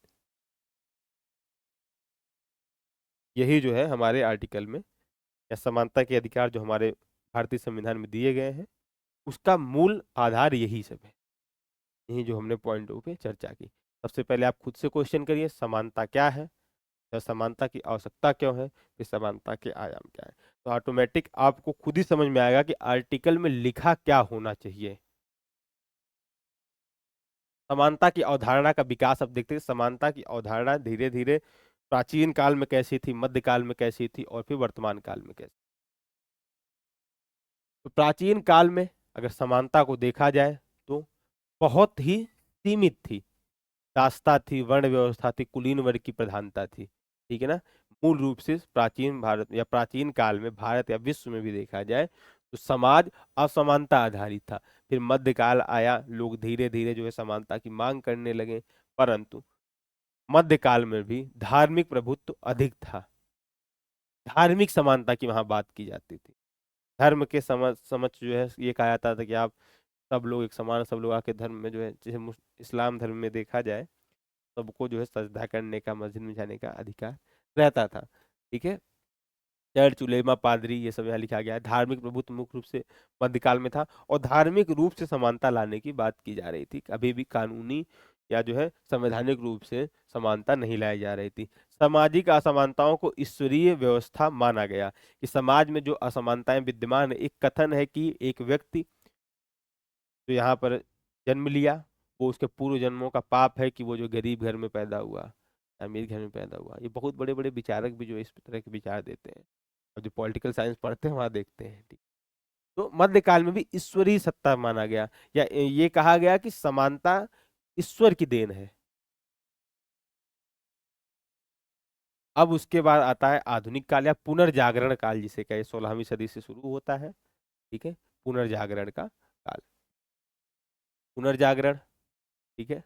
यही जो है हमारे आर्टिकल में या समानता के अधिकार जो हमारे भारतीय संविधान में दिए गए हैं, उसका मूल आधार यही सब है। यही जो हमने पॉइंटों पे चर्चा की। सबसे पहले आप खुद से क्वेश्चन करिए, समानता क्या है, या समानता की आवश्यकता क्यों है, फिर समानता के आयाम क्या है। तो ऑटोमेटिक आपको खुद ही समझ में आएगा कि आर्टिकल में लिखा क्या होना चाहिए। समानता की अवधारणा का विकास, अब देखते हैं समानता की अवधारणा धीरे धीरे प्राचीन काल में कैसी थी, मध्यकाल में कैसी थी, और फिर वर्तमान काल में कैसी। तो प्राचीन काल में अगर समानता को देखा जाए तो बहुत ही सीमित थी। कास्ता थी, वर्ण व्यवस्था थी, कुलीन वर्ग की प्रधानता थी। ठीक है ना। मूल रूप से प्राचीन भारत या प्राचीन काल में भारत या विश्व में भी देखा जाए तो समाज असमानता आधारित था। फिर मध्यकाल आया, लोग धीरे धीरे जो है समानता की मांग करने लगे, परंतु मध्यकाल में भी धार्मिक प्रभुत्व अधिक था। धार्मिक समानता की वहां बात की जाती थी। धर्म के समझ समझ जो है ये कहा जाता था कि आप सब लोग एक समान, सब लोग आके धर्म में जो है, जैसे इस्लाम धर्म में देखा जाए सबको जो है सजदा करने का, मस्जिद में जाने का अधिकार रहता था। ठीक है। चर्च, उलेमा, पादरी, ये सब यहाँ लिखा गया है। धार्मिक प्रभुत्व मुख्य रूप से मध्यकाल में था, और धार्मिक रूप से समानता लाने की बात की जा रही थी। अभी भी कानूनी या जो है संवैधानिक रूप से समानता नहीं लाई जा रही थी। सामाजिक असमानताओं को ईश्वरीय व्यवस्था माना गया, कि समाज में जो असमानताएं विद्यमान है, एक कथन है कि एक व्यक्ति जो यहाँ पर जन्म लिया, वो उसके पूर्व जन्मों का पाप है कि वो जो गरीब घर में पैदा हुआ, अमीर घर में पैदा हुआ। ये बहुत बड़े बड़े विचारक भी जो इस तरह के विचार देते हैं, और जो पॉलिटिकल साइंस पढ़ते हैं वहां देखते हैं। ठीक। तो मध्यकाल में भी ईश्वरीय सत्ता माना गया, या ये कहा गया कि समानता ईश्वर की देन है। अब उसके बाद आता है आधुनिक काल या पुनर्जागरण काल, जिसे कहे 16वीं सदी से शुरू होता है। ठीक है। पुनर्जागरण का काल, पुनर्जागरण। ठीक है।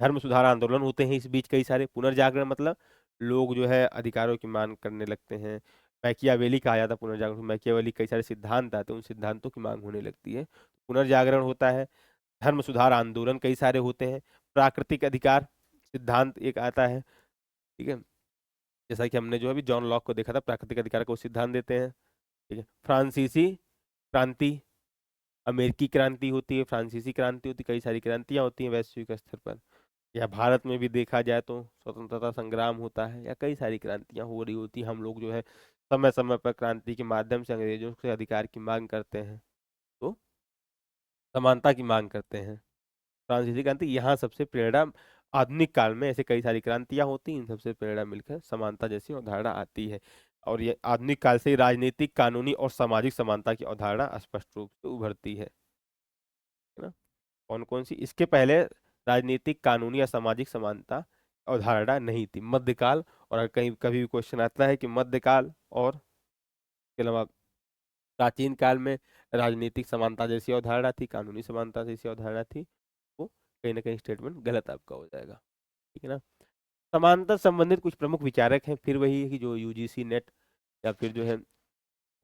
धर्म सुधार आंदोलन होते हैं इस बीच कई सारे। पुनर्जागरण मतलब लोग जो है अधिकारों की मांग करने लगते हैं। मैकियावेली कहा जाता है पुनर्जागरण, मैकियावेली कई सारे सिद्धांत आते हैं, उन सिद्धांतों की मांग होने लगती है, पुनर्जागरण होता है। धर्म सुधार आंदोलन कई सारे होते हैं। प्राकृतिक अधिकार सिद्धांत एक आता है। ठीक है। जैसा कि हमने जो अभी जॉन लॉक को देखा था, प्राकृतिक अधिकार को सिद्धांत देते हैं। ठीक है। फ्रांसीसी क्रांति, अमेरिकी क्रांति होती है, फ्रांसीसी क्रांति होती है, कई सारी क्रांतियां होती हैं वैश्विक स्तर पर। या भारत में भी देखा जाए तो स्वतंत्रता संग्राम होता है, या कई सारी क्रांतियां हो रही होती हैं। हम लोग जो है समय समय पर क्रांति के माध्यम से अंग्रेजों से अधिकार की मांग करते हैं, तो समानता की मांग करते हैं। फ्रांसीसी क्रांति यहाँ सबसे प्रेरणा, आधुनिक काल में ऐसे कई सारी क्रांतियां होती हैं, इन सबसे प्रेरणा मिलकर समानता जैसी अवधारणा आती है। और ये आधुनिक काल से ही राजनीतिक, कानूनी और सामाजिक समानता की अवधारणा स्पष्ट रूप से उभरती है ना। कौन कौन सी, इसके पहले राजनीतिक, कानूनी या सामाजिक समानता अवधारणा नहीं थी मध्यकाल। और अगर कहीं कभी भी क्वेश्चन आता है कि मध्यकाल और के अलावा प्राचीन काल में राजनीतिक समानता जैसी अवधारणा थी, कानूनी समानता जैसी अवधारणा थी, वो कहीं ना कहीं स्टेटमेंट गलत आपका हो जाएगा। ठीक है ना। समानता संबंधित कुछ प्रमुख विचारक हैं, फिर वही है कि जो यूजीसी नेट या फिर जो है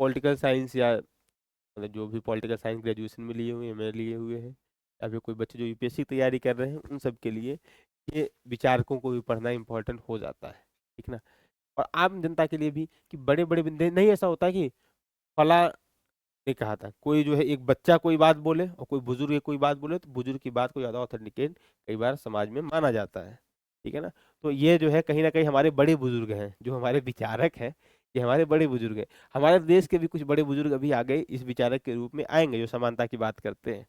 पॉलिटिकल साइंस, या मतलब जो भी पॉलिटिकल साइंस ग्रेजुएशन में लिए हुए हैं, में लिए हुए हैं, या फिर कोई बच्चे जो यूपीएससी की तैयारी कर रहे हैं, उन सब के लिए ये विचारकों को भी पढ़ना इंपॉर्टेंट हो जाता है। ठीक ना। और आम जनता के लिए भी, कि बड़े बड़े बंदे नहीं, ऐसा होता है कि फला ने कहा था, कोई जो है एक बच्चा कोई बात बोले और कोई बुजुर्ग कोई बात बोले, तो बुजुर्ग की बात को ज्यादा ऑथेंटिकेट कई बार समाज में माना जाता है। ठीक है ना। तो ये जो है कहीं ना कहीं हमारे बड़े बुजुर्ग हैं, जो हमारे विचारक हैं, ये हमारे बड़े बुजुर्ग हैं। हमारे देश के भी कुछ बड़े बुजुर्ग अभी आगे इस विचारक के रूप में आएंगे, जो समानता की बात करते हैं।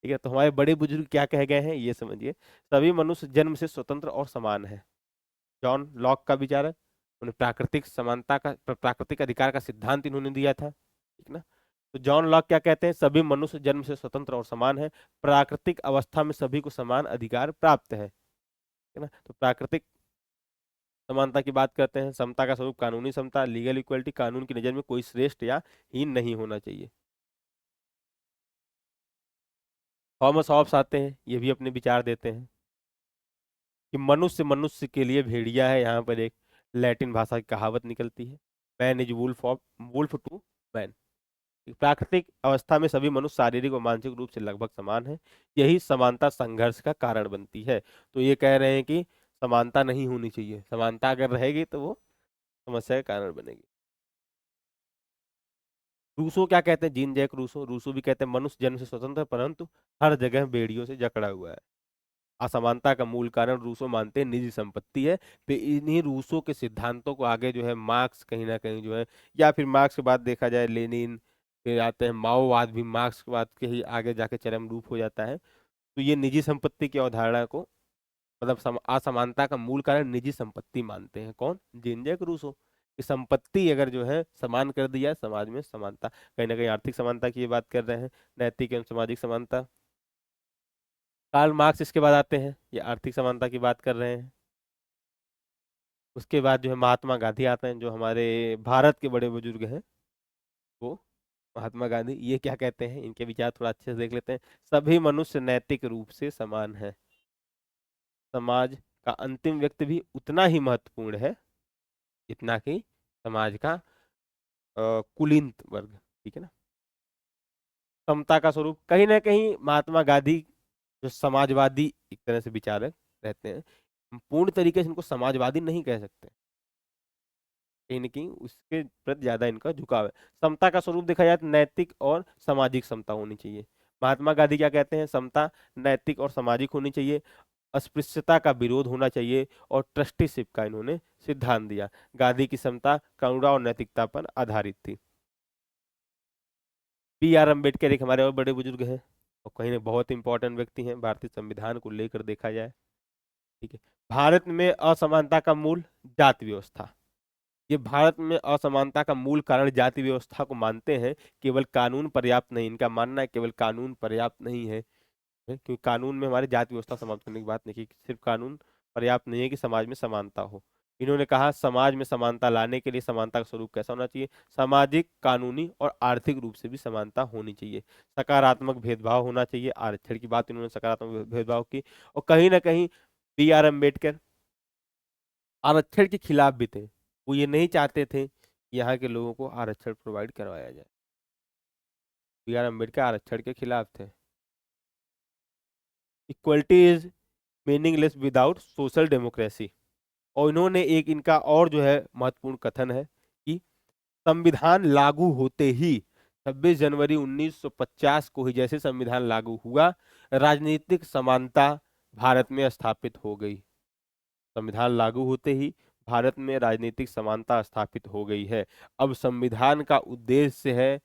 ठीक है। तो हमारे बड़े बुजुर्ग क्या कह गए हैं ये समझिए। सभी मनुष्य जन्म से स्वतंत्र और समान है, जॉन लॉक का विचारक। उन्हें प्राकृतिक समानता का, प्राकृतिक अधिकार का सिद्धांत इन्होंने दिया था। ठीक ना। तो जॉन लॉक क्या कहते हैं, सभी मनुष्य जन्म से स्वतंत्र और समान है, प्राकृतिक अवस्था में सभी को समान अधिकार प्राप्त है। ठीक ना। तो प्राकृतिक समानता की बात करते हैं। समता का स्वरूप कानूनी समता, लीगल इक्वलिटी, कानून की नजर में कोई श्रेष्ठ या हीन नहीं होना चाहिए। थॉमस हॉब्स आते हैं, ये भी अपने विचार देते हैं कि मनुष्य मनुष्य के लिए भेड़िया है। यहाँ पर एक लैटिन भाषा की कहावत निकलती है, man is wolf of, wolf to man. प्राकृतिक अवस्था में सभी मनुष्य शारीरिक और मानसिक रूप से लगभग समान है, यही समानता संघर्ष का कारण बनती है। तो ये कह रहे हैं कि समानता नहीं होनी चाहिए, समानता अगर रहेगी तो वो समस्या का कारण बनेगी। रूसो क्या कहते हैं, जीन जैक रूसो, रूसो भी कहते हैं मनुष्य जन्म से स्वतंत्र है, परंतु हर जगह बेड़ियों से जकड़ा हुआ है। असमानता का मूल कारण रूसो मानते हैं निजी संपत्ति है। फिर इन्हीं रूसो के सिद्धांतों को आगे जो है मार्क्स कहीं ना कहीं जो है, या फिर मार्क्स के बाद देखा जाए लेनिन, फिर आते हैं माओवाद, भी मार्क्स के बाद के ही आगे जाके चरम रूप हो जाता है। तो ये निजी संपत्ति की अवधारणा को, मतलब असमानता का मूल कारण निजी संपत्ति मानते हैं कौन, जीन जैक रूसो। कि संपत्ति अगर जो है समान कर दिया, समाज में समानता, कहीं ना कहीं आर्थिक समानता की ये बात कर रहे हैं, नैतिक एवं सामाजिक समानता। कार्ल मार्क्स इसके बाद आते हैं, ये आर्थिक समानता की बात कर रहे हैं। उसके बाद जो है महात्मा गांधी आते हैं, जो हमारे भारत के बड़े बुजुर्ग हैं, वो महात्मा गांधी। ये क्या कहते हैं, इनके विचार थोड़ा अच्छे से देख लेते हैं। सभी मनुष्य नैतिक रूप से समान है, समाज का अंतिम व्यक्ति भी उतना ही महत्वपूर्ण है जितना कि समाज का कुलीन वर्ग, ठीक है ना। समता का स्वरूप, कहीं ना कहीं महात्मा गांधी जो समाजवादी एक तरह से विचारक रहते हैं, हम पूर्ण तरीके से इनको समाजवादी नहीं कह सकते, कहीं ना कहीं उसके प्रति ज्यादा इनका झुकाव है। समता का स्वरूप देखा जाए तो नैतिक और सामाजिक समता होनी चाहिए। महात्मा गांधी क्या कहते हैं, समता नैतिक और सामाजिक होनी चाहिए, अस्पृश्यता का विरोध होना चाहिए, और ट्रस्टीशिप का इन्होंने सिद्धांत दिया। गांधी की समता करुणा और नैतिकता पर आधारित थी। बी आर अम्बेडकर एक हमारे और बड़े बुजुर्ग हैं, और कहीं ना बहुत इंपॉर्टेंट व्यक्ति हैं भारतीय संविधान को लेकर देखा जाए, ठीक है। भारत में असमानता का मूल जाति व्यवस्था, ये भारत में असमानता का मूल कारण जाति व्यवस्था को मानते हैं। केवल कानून पर्याप्त नहीं, इनका मानना है केवल कानून पर्याप्त नहीं है, क्योंकि कानून में हमारी जाति व्यवस्था समाप्त करने की बात नहीं की, सिर्फ कानून पर्याप्त नहीं है कि समाज में समानता हो। इन्होंने कहा समाज में समानता लाने के लिए समानता का स्वरूप कैसा होना चाहिए, सामाजिक, कानूनी और आर्थिक रूप से भी समानता होनी चाहिए। सकारात्मक भेदभाव होना चाहिए, आरक्षण की बात इन्होंने सकारात्मक भेदभाव की। और कहीं ना कहीं बी आर अम्बेडकर आरक्षण के खिलाफ भी थे, वो ये नहीं चाहते थे कि यहाँ के लोगों को आरक्षण प्रोवाइड करवाया जाए। बी आर अम्बेडकर आरक्षण के खिलाफ थे। Equality is meaningless without social democracy. और इन्होंने एक इनका और जो है महत्वपूर्ण कथन है कि संविधान लागू होते ही 26 जनवरी 1950 को ही जैसे संविधान लागू हुआ, राजनीतिक समानता भारत में स्थापित हो गई। संविधान लागू होते ही भारत में राजनीतिक समानता स्थापित हो गई है। अब संविधान का उद्देश्य है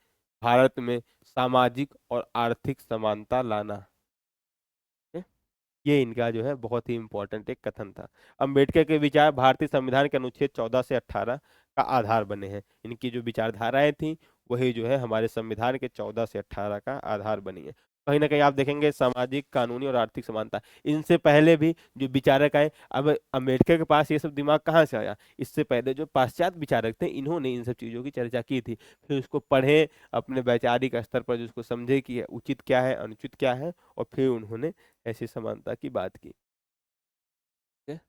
भारत में सामाजिक और आर्थिक समानता लाना। ये इनका जो है बहुत ही इंपॉर्टेंट एक कथन था। अंबेडकर के विचार भारतीय संविधान के अनुच्छेद 14 से 18 का आधार बने हैं। इनकी जो विचारधाराएं थी वही जो है हमारे संविधान के 14 से 18 का आधार बनी है। कहीं ना कहीं आप देखेंगे सामाजिक, कानूनी और आर्थिक समानता, इनसे पहले भी जो विचारक आए, अब अंबेडकर के पास ये सब दिमाग कहाँ से आया, इससे पहले जो पाश्चात्य विचारक थे इन्होंने इन सब चीजों की चर्चा की थी, फिर उसको पढ़े, अपने वैचारिक स्तर पर जिसको समझे कि उचित क्या है अनुचित क्या है, और फिर उन्होंने ऐसी समानता की बात की। ठीक है?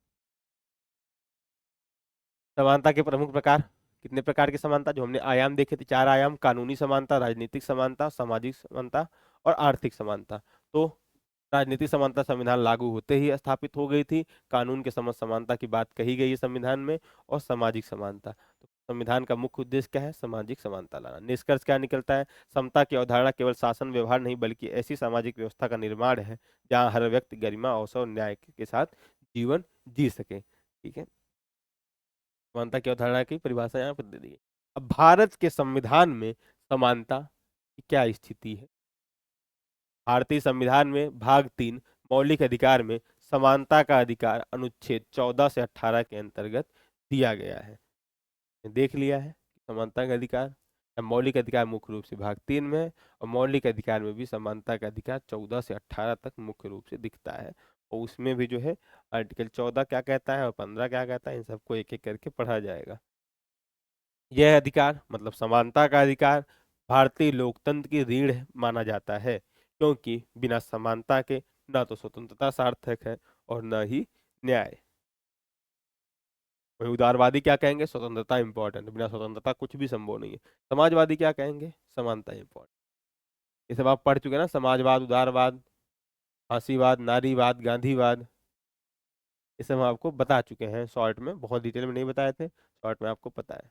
समानता के प्रमुख प्रकार, कितने प्रकार की समानता जो हमने आयाम देखे थे, 4 आयाम, कानूनी समानता, राजनीतिक समानता, सामाजिक समानता और आर्थिक समानता। तो राजनीतिक समानता संविधान लागू होते ही स्थापित हो गई थी, कानून के समक्ष समानता की बात कही गई है संविधान में, और सामाजिक समानता, तो संविधान का मुख्य उद्देश्य क्या है, सामाजिक समानता लाना। निष्कर्ष क्या निकलता है, समता की अवधारणा केवल शासन व्यवहार नहीं बल्कि ऐसी सामाजिक व्यवस्था का निर्माण है जहाँ हर व्यक्ति गरिमा, अवसर और न्याय के साथ जीवन जी सके। ठीक है, समानता की अवधारणा की परिभाषा यहाँ पर दे दी है। अब भारत के संविधान में समानता की क्या स्थिति है। भारतीय संविधान में भाग 3 मौलिक अधिकार में समानता का अधिकार अनुच्छेद 14 से 18 के अंतर्गत दिया गया है। देख लिया है कि समानता का अधिकार, मौलिक अधिकार मुख्य रूप से भाग 3 में है, और मौलिक अधिकार में भी समानता का अधिकार 14 से 18 तक मुख्य रूप से दिखता है। और उसमें भी जो है आर्टिकल 14 क्या कहता है और 15 क्या कहता है, इन सबको एक एक करके पढ़ा जाएगा। यह अधिकार मतलब समानता का अधिकार भारतीय लोकतंत्र की रीढ़ माना जाता है, क्योंकि बिना समानता के न तो स्वतंत्रता सार्थक है और न ही न्याय। वही उदारवादी क्या कहेंगे, स्वतंत्रता इंपॉर्टेंट, बिना स्वतंत्रता कुछ भी संभव नहीं है। समाजवादी क्या कहेंगे, समानता इंपॉर्टेंट। ये सब आप पढ़ चुके हैं ना, समाजवाद, उदारवाद, फांसीवाद, नारीवाद, गांधीवाद, ये सब हम आपको बता चुके हैं शॉर्ट में, बहुत डिटेल में नहीं बताए थे, शॉर्ट में आपको पता है।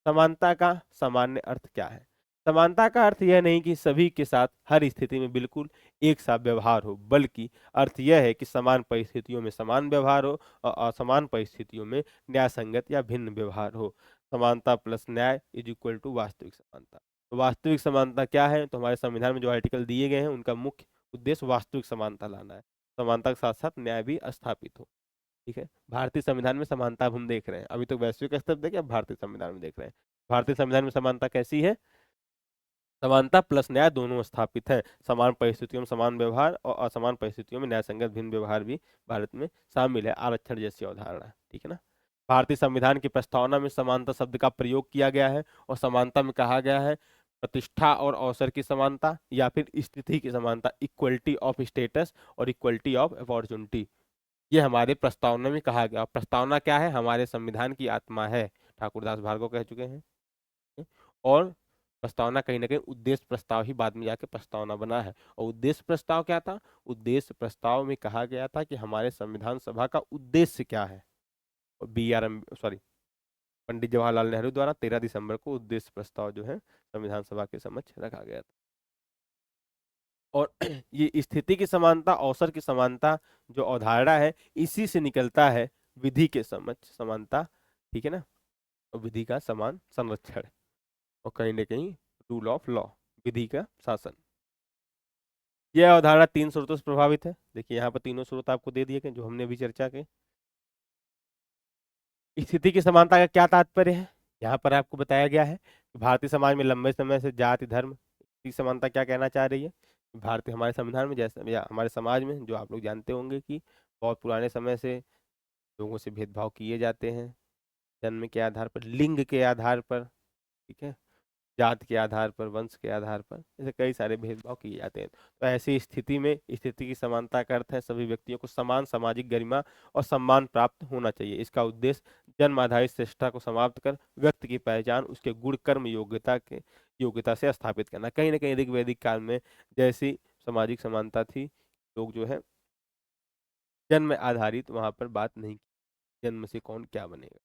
समानता का सामान्य अर्थ क्या है? समानता का अर्थ यह नहीं कि सभी के साथ हर स्थिति में बिल्कुल एक सा व्यवहार हो, बल्कि अर्थ यह है कि समान परिस्थितियों में समान व्यवहार हो और असमान परिस्थितियों में न्याय संगत या भिन्न व्यवहार हो। समानता प्लस न्याय इज इक्वल टू वास्तविक समानता। तो वास्तविक समानता क्या है? तो हमारे संविधान में जो आर्टिकल दिए गए हैं उनका मुख्य उद्देश्य वास्तविक समानता लाना है, समानता के साथ साथ न्याय भी स्थापित हो। ठीक है, भारतीय संविधान में समानता अब हम देख रहे हैं, अभी तो वैश्विक स्तर देखे, अब भारतीय संविधान में देख रहे हैं। भारतीय संविधान में समानता कैसी है? समानता प्लस न्याय दोनों स्थापित है, समान परिस्थितियों में समान व्यवहार और असमान परिस्थितियों में न्याय संगत भिन्न व्यवहार भी भारत में शामिल है, आरक्षण जैसी अवधारणा। ठीक है ना। भारतीय संविधान की प्रस्तावना में समानता शब्द का प्रयोग किया गया है और समानता में कहा गया है प्रतिष्ठा और अवसर की समानता या फिर स्थिति की समानता, इक्वलिटी ऑफ स्टेटस और इक्वलिटी ऑफ अपॉर्चुनिटी। ये हमारे प्रस्तावना में कहा गया। प्रस्तावना क्या है? हमारे संविधान की आत्मा है, ठाकुरदास भार्गव कह चुके हैं। और प्रस्तावना कहीं ना कहीं उद्देश्य प्रस्ताव ही बाद में जाके प्रस्तावना बना है। और उद्देश्य प्रस्ताव क्या था? उद्देश्य प्रस्ताव में कहा गया था कि हमारे संविधान सभा का उद्देश्य क्या है। और पंडित जवाहरलाल नेहरू द्वारा 13 दिसंबर को उद्देश्य प्रस्ताव जो है संविधान सभा के समक्ष रखा गया था। और ये स्थिति की समानता, अवसर की समानता जो अवधारणा है, इसी से निकलता है विधि के समक्ष समानता। ठीक है ना। और विधि का समान संरक्षण और कहीं ना कहीं रूल ऑफ लॉ, विधि का शासन। यह अवधारणा 3 स्रोतों से प्रभावित है। देखिए यहाँ पर तीनों स्रोत आपको दे दिए गए जो हमने अभी चर्चा की। स्थिति की समानता का क्या तात्पर्य है? यहाँ पर आपको बताया गया है कि भारतीय समाज में लंबे समय से जाति धर्म की समानता क्या कहना चाह रही है। भारतीय हमारे संविधान में जैसे या हमारे समाज में जो आप लोग जानते होंगे कि बहुत पुराने समय से लोगों से भेदभाव किए जाते हैं, जन्म के आधार पर, लिंग के आधार पर, ठीक है, जात के आधार पर, वंश के आधार पर, ऐसे कई सारे भेदभाव किए जाते हैं। तो ऐसी स्थिति में स्थिति की समानता का अर्थ है सभी व्यक्तियों को समान सामाजिक गरिमा और सम्मान प्राप्त होना चाहिए। इसका उद्देश्य जन्म आधारित श्रेष्ठता को समाप्त कर व्यक्ति की पहचान उसके गुण कर्म योग्यता से स्थापित करना। कहीं ना कहीं ऋग वैदिक काल में जैसी सामाजिक समानता थी, लोग जो है जन्म आधारित वहां पर बात नहीं की, जन्म से कौन क्या बनेगा।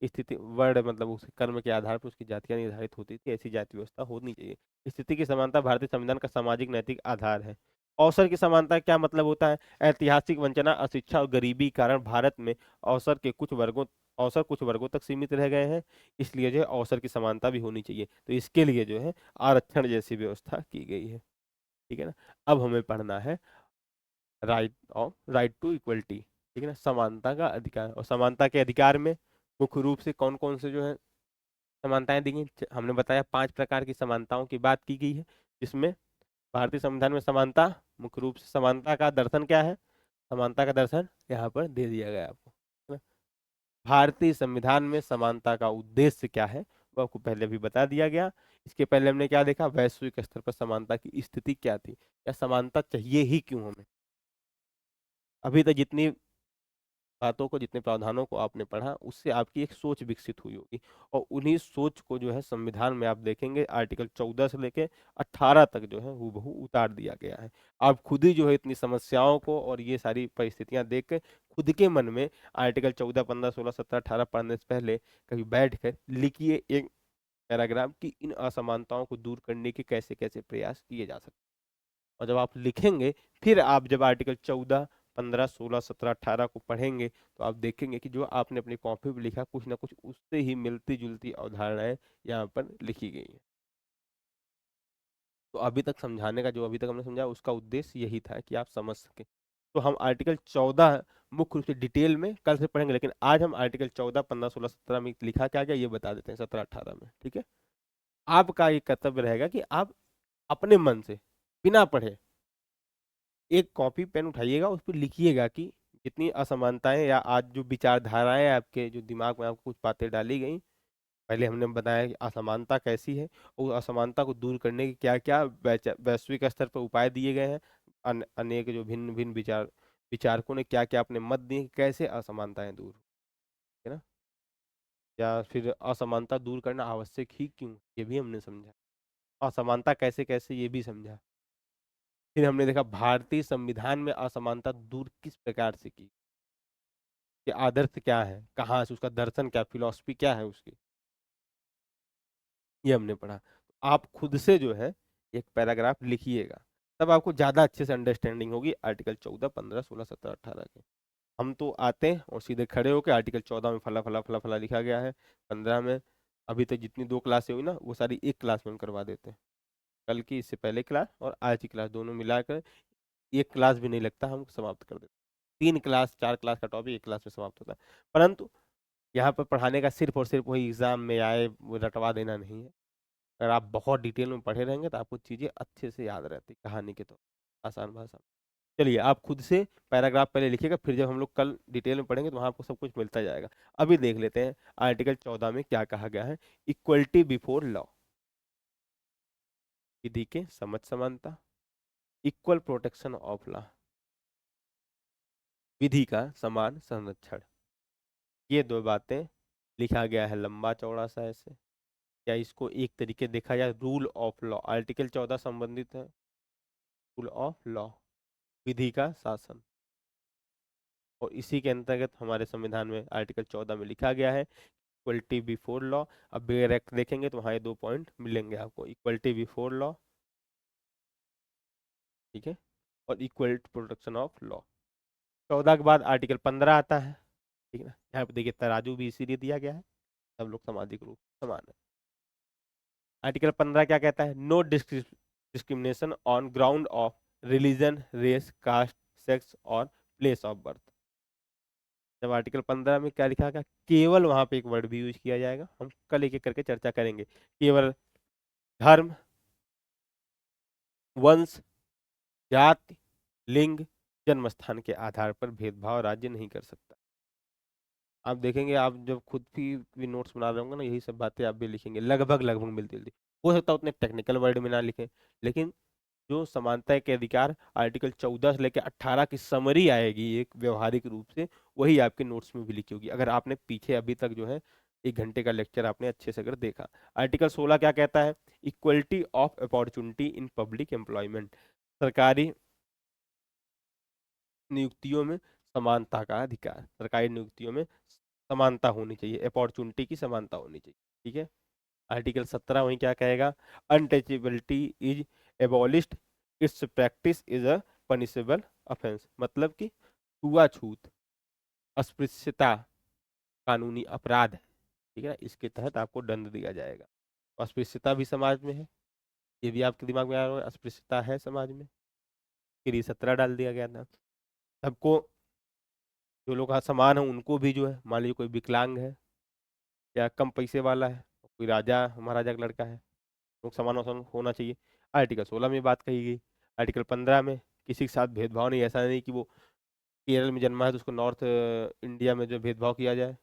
स्थिति वर्ण मतलब उस कर्म के आधार पर उसकी जातियां निर्धारित होती थी, ऐसी जाति व्यवस्था होनी चाहिए। स्थिति की समानता भारतीय संविधान का सामाजिक नैतिक आधार है। अवसर की समानता क्या मतलब होता है? ऐतिहासिक वंचना, अशिक्षा और गरीबी के कारण भारत में अवसर कुछ वर्गों तक सीमित रह गए हैं, इसलिए जो है अवसर की समानता भी होनी चाहिए। तो इसके लिए जो है आरक्षण जैसी व्यवस्था की गई है। ठीक है ना। अब हमें पढ़ना है राइट टू इक्वलिटी। ठीक है ना, समानता का अधिकार। और समानता के अधिकार में मुख्य रूप से कौन कौन से जो है समानताएं दी गई, हमने बताया 5 प्रकार की समानताओं की बात की गई है, जिसमें भारतीय संविधान में समानता, मुख्य रूप से समानता का दर्शन क्या है, समानता का दर्शन यहाँ पर दे दिया गया आपको, है ना? भारतीय संविधान में समानता का उद्देश्य क्या है वो आपको पहले भी बता दिया गया। इसके पहले हमने क्या देखा, वैश्विक स्तर पर समानता की स्थिति क्या थी, या समानता चाहिए ही क्यों हमें। अभी तक जितनी बातों को, जितने प्रावधानों को आपने पढ़ा, उससे आपकी एक सोच विकसित हुई होगी। और उन्हीं सोच को जो है संविधान में आप देखेंगे आर्टिकल 14 से लेके 18 तक जो है हूबहू उतार दिया गया है। आप खुद ही जो है इतनी समस्याओं को और ये सारी परिस्थितियां देख के खुद के मन में आर्टिकल 14, 15, 16, 17, 18 पढ़ने से पहले कभी बैठ कर लिखिए एक पैराग्राफ कि इन असमानताओं को दूर करने के कैसे कैसे प्रयास किए जा सकते हैं। और जब आप लिखेंगे, फिर आप जब आर्टिकल 14, 15, 16, 17, 18 को पढ़ेंगे तो आप देखेंगे कि जो आपने अपनी कॉपी में लिखा कुछ ना कुछ उससे ही मिलती जुलती अवधारणाएं यहाँ पर लिखी गई हैं। तो अभी तक समझाने का जो अभी तक हमने समझा उसका उद्देश्य यही था कि आप समझ सकें। तो हम आर्टिकल 14 मुख्य रूप से डिटेल में कल से पढ़ेंगे, लेकिन आज हम आर्टिकल 14, 15, 16, 17 में लिखा क्या गया ये बता देते हैं, 17, 18 में। ठीक है। आपका ये कर्तव्य रहेगा कि आप अपने मन से बिना पढ़े एक कॉपी पेन उठाइएगा, उस पर लिखिएगा कि जितनी असमानताएं या आज जो विचारधाराएं आपके जो दिमाग में आपको कुछ बातें डाली गई, पहले हमने बताया कि असमानता कैसी है, उस असमानता को दूर करने के क्या क्या वैश्विक स्तर पर उपाय दिए गए हैं, अनेक जो भिन्न भिन्न विचारकों ने क्या क्या अपने मत दिए, कैसे असमानताएं दूर है ना। या फिर असमानता दूर करना आवश्यक ही क्यों, ये भी हमने समझा। असमानता कैसे कैसे, ये भी समझा। फिर हमने देखा भारतीय संविधान में असमानता दूर किस प्रकार से की, कि आदर्श क्या है, कहाँ से, उसका दर्शन क्या, फिलॉसफी क्या है उसकी, ये हमने पढ़ा। तो आप खुद से जो है एक पैराग्राफ लिखिएगा, तब आपको ज्यादा अच्छे से अंडरस्टैंडिंग होगी आर्टिकल 14, 15, 16, 17, 18 के। हम तो आते हैं और सीधे खड़े होकर आर्टिकल 14 में फला फला फला फला लिखा गया है, 15 में, अभी तक जितनी 2 क्लासें हुई ना वो सारी एक क्लास में हम करवा देते हैं। कल की, इससे पहले क्लास और आज की क्लास दोनों मिलाकर एक क्लास भी नहीं लगता, हम समाप्त कर देते हैं। 3 क्लास 4 क्लास का टॉपिक एक क्लास में समाप्त होता है। परंतु यहाँ पर पढ़ाने का सिर्फ और सिर्फ वही एग्जाम में आए वो रटवा देना नहीं है। अगर आप बहुत डिटेल में पढ़े रहेंगे तो आपको चीजें अच्छे से याद रहती, कहानी के तो आसान भाषा में। चलिए आप खुद से पैराग्राफ पहले लिखिएगा, फिर जब हम लोग कल डिटेल में पढ़ेंगे तो वहाँ आपको सब कुछ मिलता जाएगा। अभी देख लेते हैं आर्टिकल 14 में क्या कहा गया है। इक्वलिटी बिफोर लॉ, विधि के समझ समानता। इक्वल प्रोटेक्शन ऑफ लॉ, विधि का समान संरक्षण। ये दो बातें लिखा गया है लंबा चौड़ा सा ऐसे। या इसको एक तरीके देखा जाए, रूल ऑफ लॉ, आर्टिकल 14 संबंधित है रूल ऑफ लॉ, विधि का शासन। और इसी के अंतर्गत हमारे संविधान में आर्टिकल 14 में लिखा गया है इक्वलिटी बिफोर लॉ। अब अगर एक देखेंगे तो वहाँ ये 2 पॉइंट मिलेंगे आपको, इक्वलिटी बिफोर लॉ, ठीक है, और इक्वल प्रोटेक्शन ऑफ लॉ। 14 के बाद आर्टिकल 15 आता है, ठीक है ना। यहाँ पे देखिए तराजू भी इसीलिए दिया गया है, सब लोग सामाजिक रूप से समान है। आर्टिकल 15 क्या कहता है, no discrimination on ground of religion, race, caste, sex और प्लेस ऑफ बर्थ। जब आर्टिकल 15 में क्या लिखा गया, केवल वहां पे एक वर्ड भी यूज किया जाएगा, हम कल एक एक करके चर्चा करेंगे। केवल धर्म, वंश, जाति, लिंग, जन्म स्थान के आधार पर भेदभाव राज्य नहीं कर सकता। आप देखेंगे, आप जब खुद भी नोट्स बना रहे होंगे ना, यही सब बातें आप भी लिखेंगे, लगभग लगभग मिलती जुलती। हो सकता है उतने टेक्निकल वर्ड में ना लिखें, लेकिन जो समानता के अधिकार आर्टिकल 14 से लेकर 18 की समरी आएगी एक व्यवहारिक रूप से, वही आपके नोट्स में भी लिखी होगी, अगर आपने पीछे अभी तक जो है 1 घंटे का लेक्चर आपने अच्छे से अगर देखा। आर्टिकल 16 क्या कहता है, equality of opportunity in public employment, सरकारी नियुक्तियों में समानता का अधिकार, सरकारी नियुक्तियों में समानता होनी चाहिए, अपॉर्चुनिटी की समानता होनी चाहिए, ठीक है। आर्टिकल 17 वही क्या कहेगा, untouchability is abolished, it's practice is a punishable offence, मतलब कि छुआछूत, अस्पृश्यता कानूनी अपराध है, ठीक है ना, इसके तहत आपको दंड दिया जाएगा। अस्पृश्यता भी समाज में है, ये भी आपके दिमाग में आ रहा है, अस्पृश्यता है समाज में, फिर ये 17 डाल दिया गया था। सबको, जो लोग असमान है उनको भी जो है, मान लीजिए कोई विकलांग है या कम पैसे वाला है, कोई राजा महाराजा का लड़का है, लोग समान अवसर होना चाहिए। आर्टिकल 16 में बात कही गई। आर्टिकल 15 में किसी के साथ भेदभाव नहीं, ऐसा नहीं कि वो केरल में जन्मा है तो उसको नॉर्थ इंडिया में जो भेदभाव किया जाए,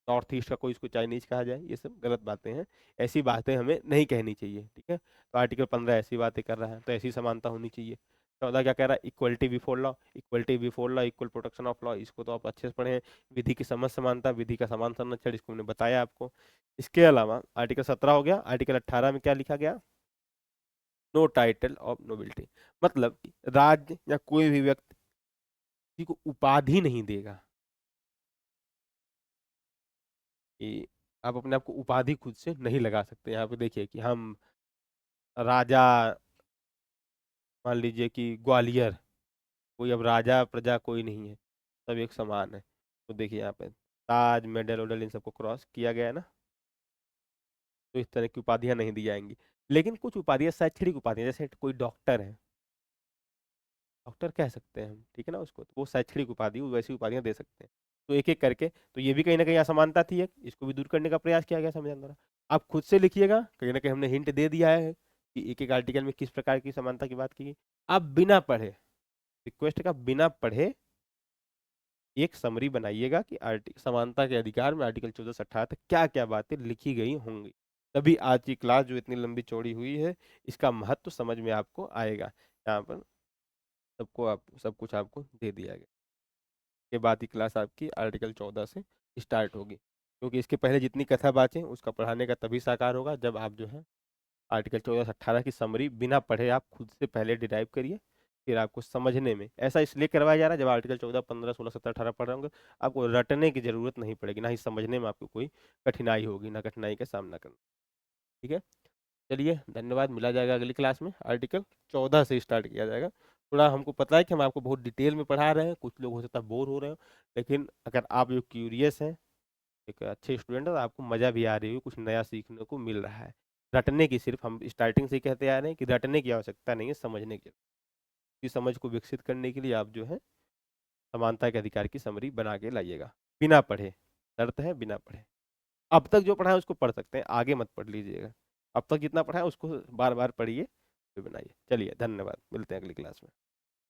नॉर्थ ईस्ट का कोई इसको चाइनीज कहा जाए, ये सब गलत बातें हैं, ऐसी बातें हमें नहीं कहनी चाहिए, ठीक है। तो आर्टिकल 15 ऐसी बातें कर रहा है, तो ऐसी समानता होनी चाहिए। 14 क्या कह रहा है, equality before law, equality before law, equal protection of law, इसको तो आप अच्छे से पढ़े हैं। विधि की समझ समानता, विधि का समान संरक्षण, इसको मैंने बताया आपको। इसके अलावा आर्टिकल 17 हो गया, आर्टिकल 18 में क्या लिखा गया, नो टाइटल ऑफ नोबिलिटी, मतलब कि राज्य या कोई भी व्यक्ति किसी को उपाधि नहीं देगा, कि आप अपने आप को उपाधि खुद से नहीं लगा सकते। यहाँ पे देखिए कि हम राजा, मान लीजिए कि ग्वालियर, कोई अब राजा प्रजा कोई नहीं है, सब एक समान है। तो देखिए यहाँ पे ताज, मेडल वेडल इन सबको क्रॉस किया गया है ना, तो इस तरह की उपाधियां नहीं दी जाएंगी। लेकिन कुछ उपाधियां शैक्षणिक उपाधियां, जैसे कोई डॉक्टर है, डॉक्टर कह सकते हैं हम, ठीक है ना उसको, तो वो शैक्षणिक उपाधि, वो वैसी उपाधियां दे सकते हैं। तो एक एक करके, तो ये भी कहीं ना कहीं असमानता थी एक, इसको भी दूर करने का प्रयास किया गया संविधान द्वारा। आप खुद से लिखिएगा, कहीं ना कहीं हमने हिंट दे दिया है कि एक एक आर्टिकल में किस प्रकार की समानता की बात की गई। आप बिना पढ़े, रिक्वेस्ट का बिना पढ़े एक समरी बनाइएगा कि समानता के अधिकार में आर्टिकल 14 से 18 तक क्या क्या बातें लिखी गई होंगी, तभी आज की क्लास जो इतनी लंबी चौड़ी हुई है इसका महत्व समझ में आपको आएगा। यहाँ पर सबको, आप सब कुछ आपको दे दिया गया, के बाद ही क्लास आपकी आर्टिकल 14 से स्टार्ट होगी। क्योंकि इसके पहले जितनी कथा बातें उसका पढ़ाने का तभी साकार होगा जब आप जो है आर्टिकल 14 से 18 की समरी बिना पढ़े आप खुद से पहले डिराइव करिए, फिर आपको समझने में ऐसा इसलिए करवाया जा रहा है, जब आर्टिकल 14, 15, 16, 17, 18 पढ़ रहे होंगे आपको रटने की जरूरत नहीं पड़ेगी, ना ही समझने में आपको कोई कठिनाई होगी, ना कठिनाई का सामना करना। ठीक है, चलिए धन्यवाद, मिला जाएगा अगली क्लास में। आर्टिकल 14 से स्टार्ट किया जाएगा। थोड़ा हमको पता है कि हम आपको बहुत डिटेल में पढ़ा रहे हैं, कुछ लोग हो सकता है बोर हो रहे हो, लेकिन अगर आप जो क्यूरियस हैं, एक अच्छे स्टूडेंट है, तो आपको मजा भी आ रही है, कुछ नया सीखने को मिल रहा है। रटने की, सिर्फ हम स्टार्टिंग से ही कहते आ रहे हैं कि रटने की आवश्यकता नहीं है, समझने की। इस समझ को विकसित करने के लिए आप जो है समानता के अधिकार की समरी बना के लाइएगा, बिना पढ़े। शर्त है बिना पढ़े। अब तक जो पढ़ा है उसको पढ़ सकते हैं, आगे मत पढ़ लीजिएगा। अब तक जितना पढ़ा है उसको बार बार पढ़िए, फिर बनाइए। चलिए धन्यवाद, मिलते हैं अगली क्लास में।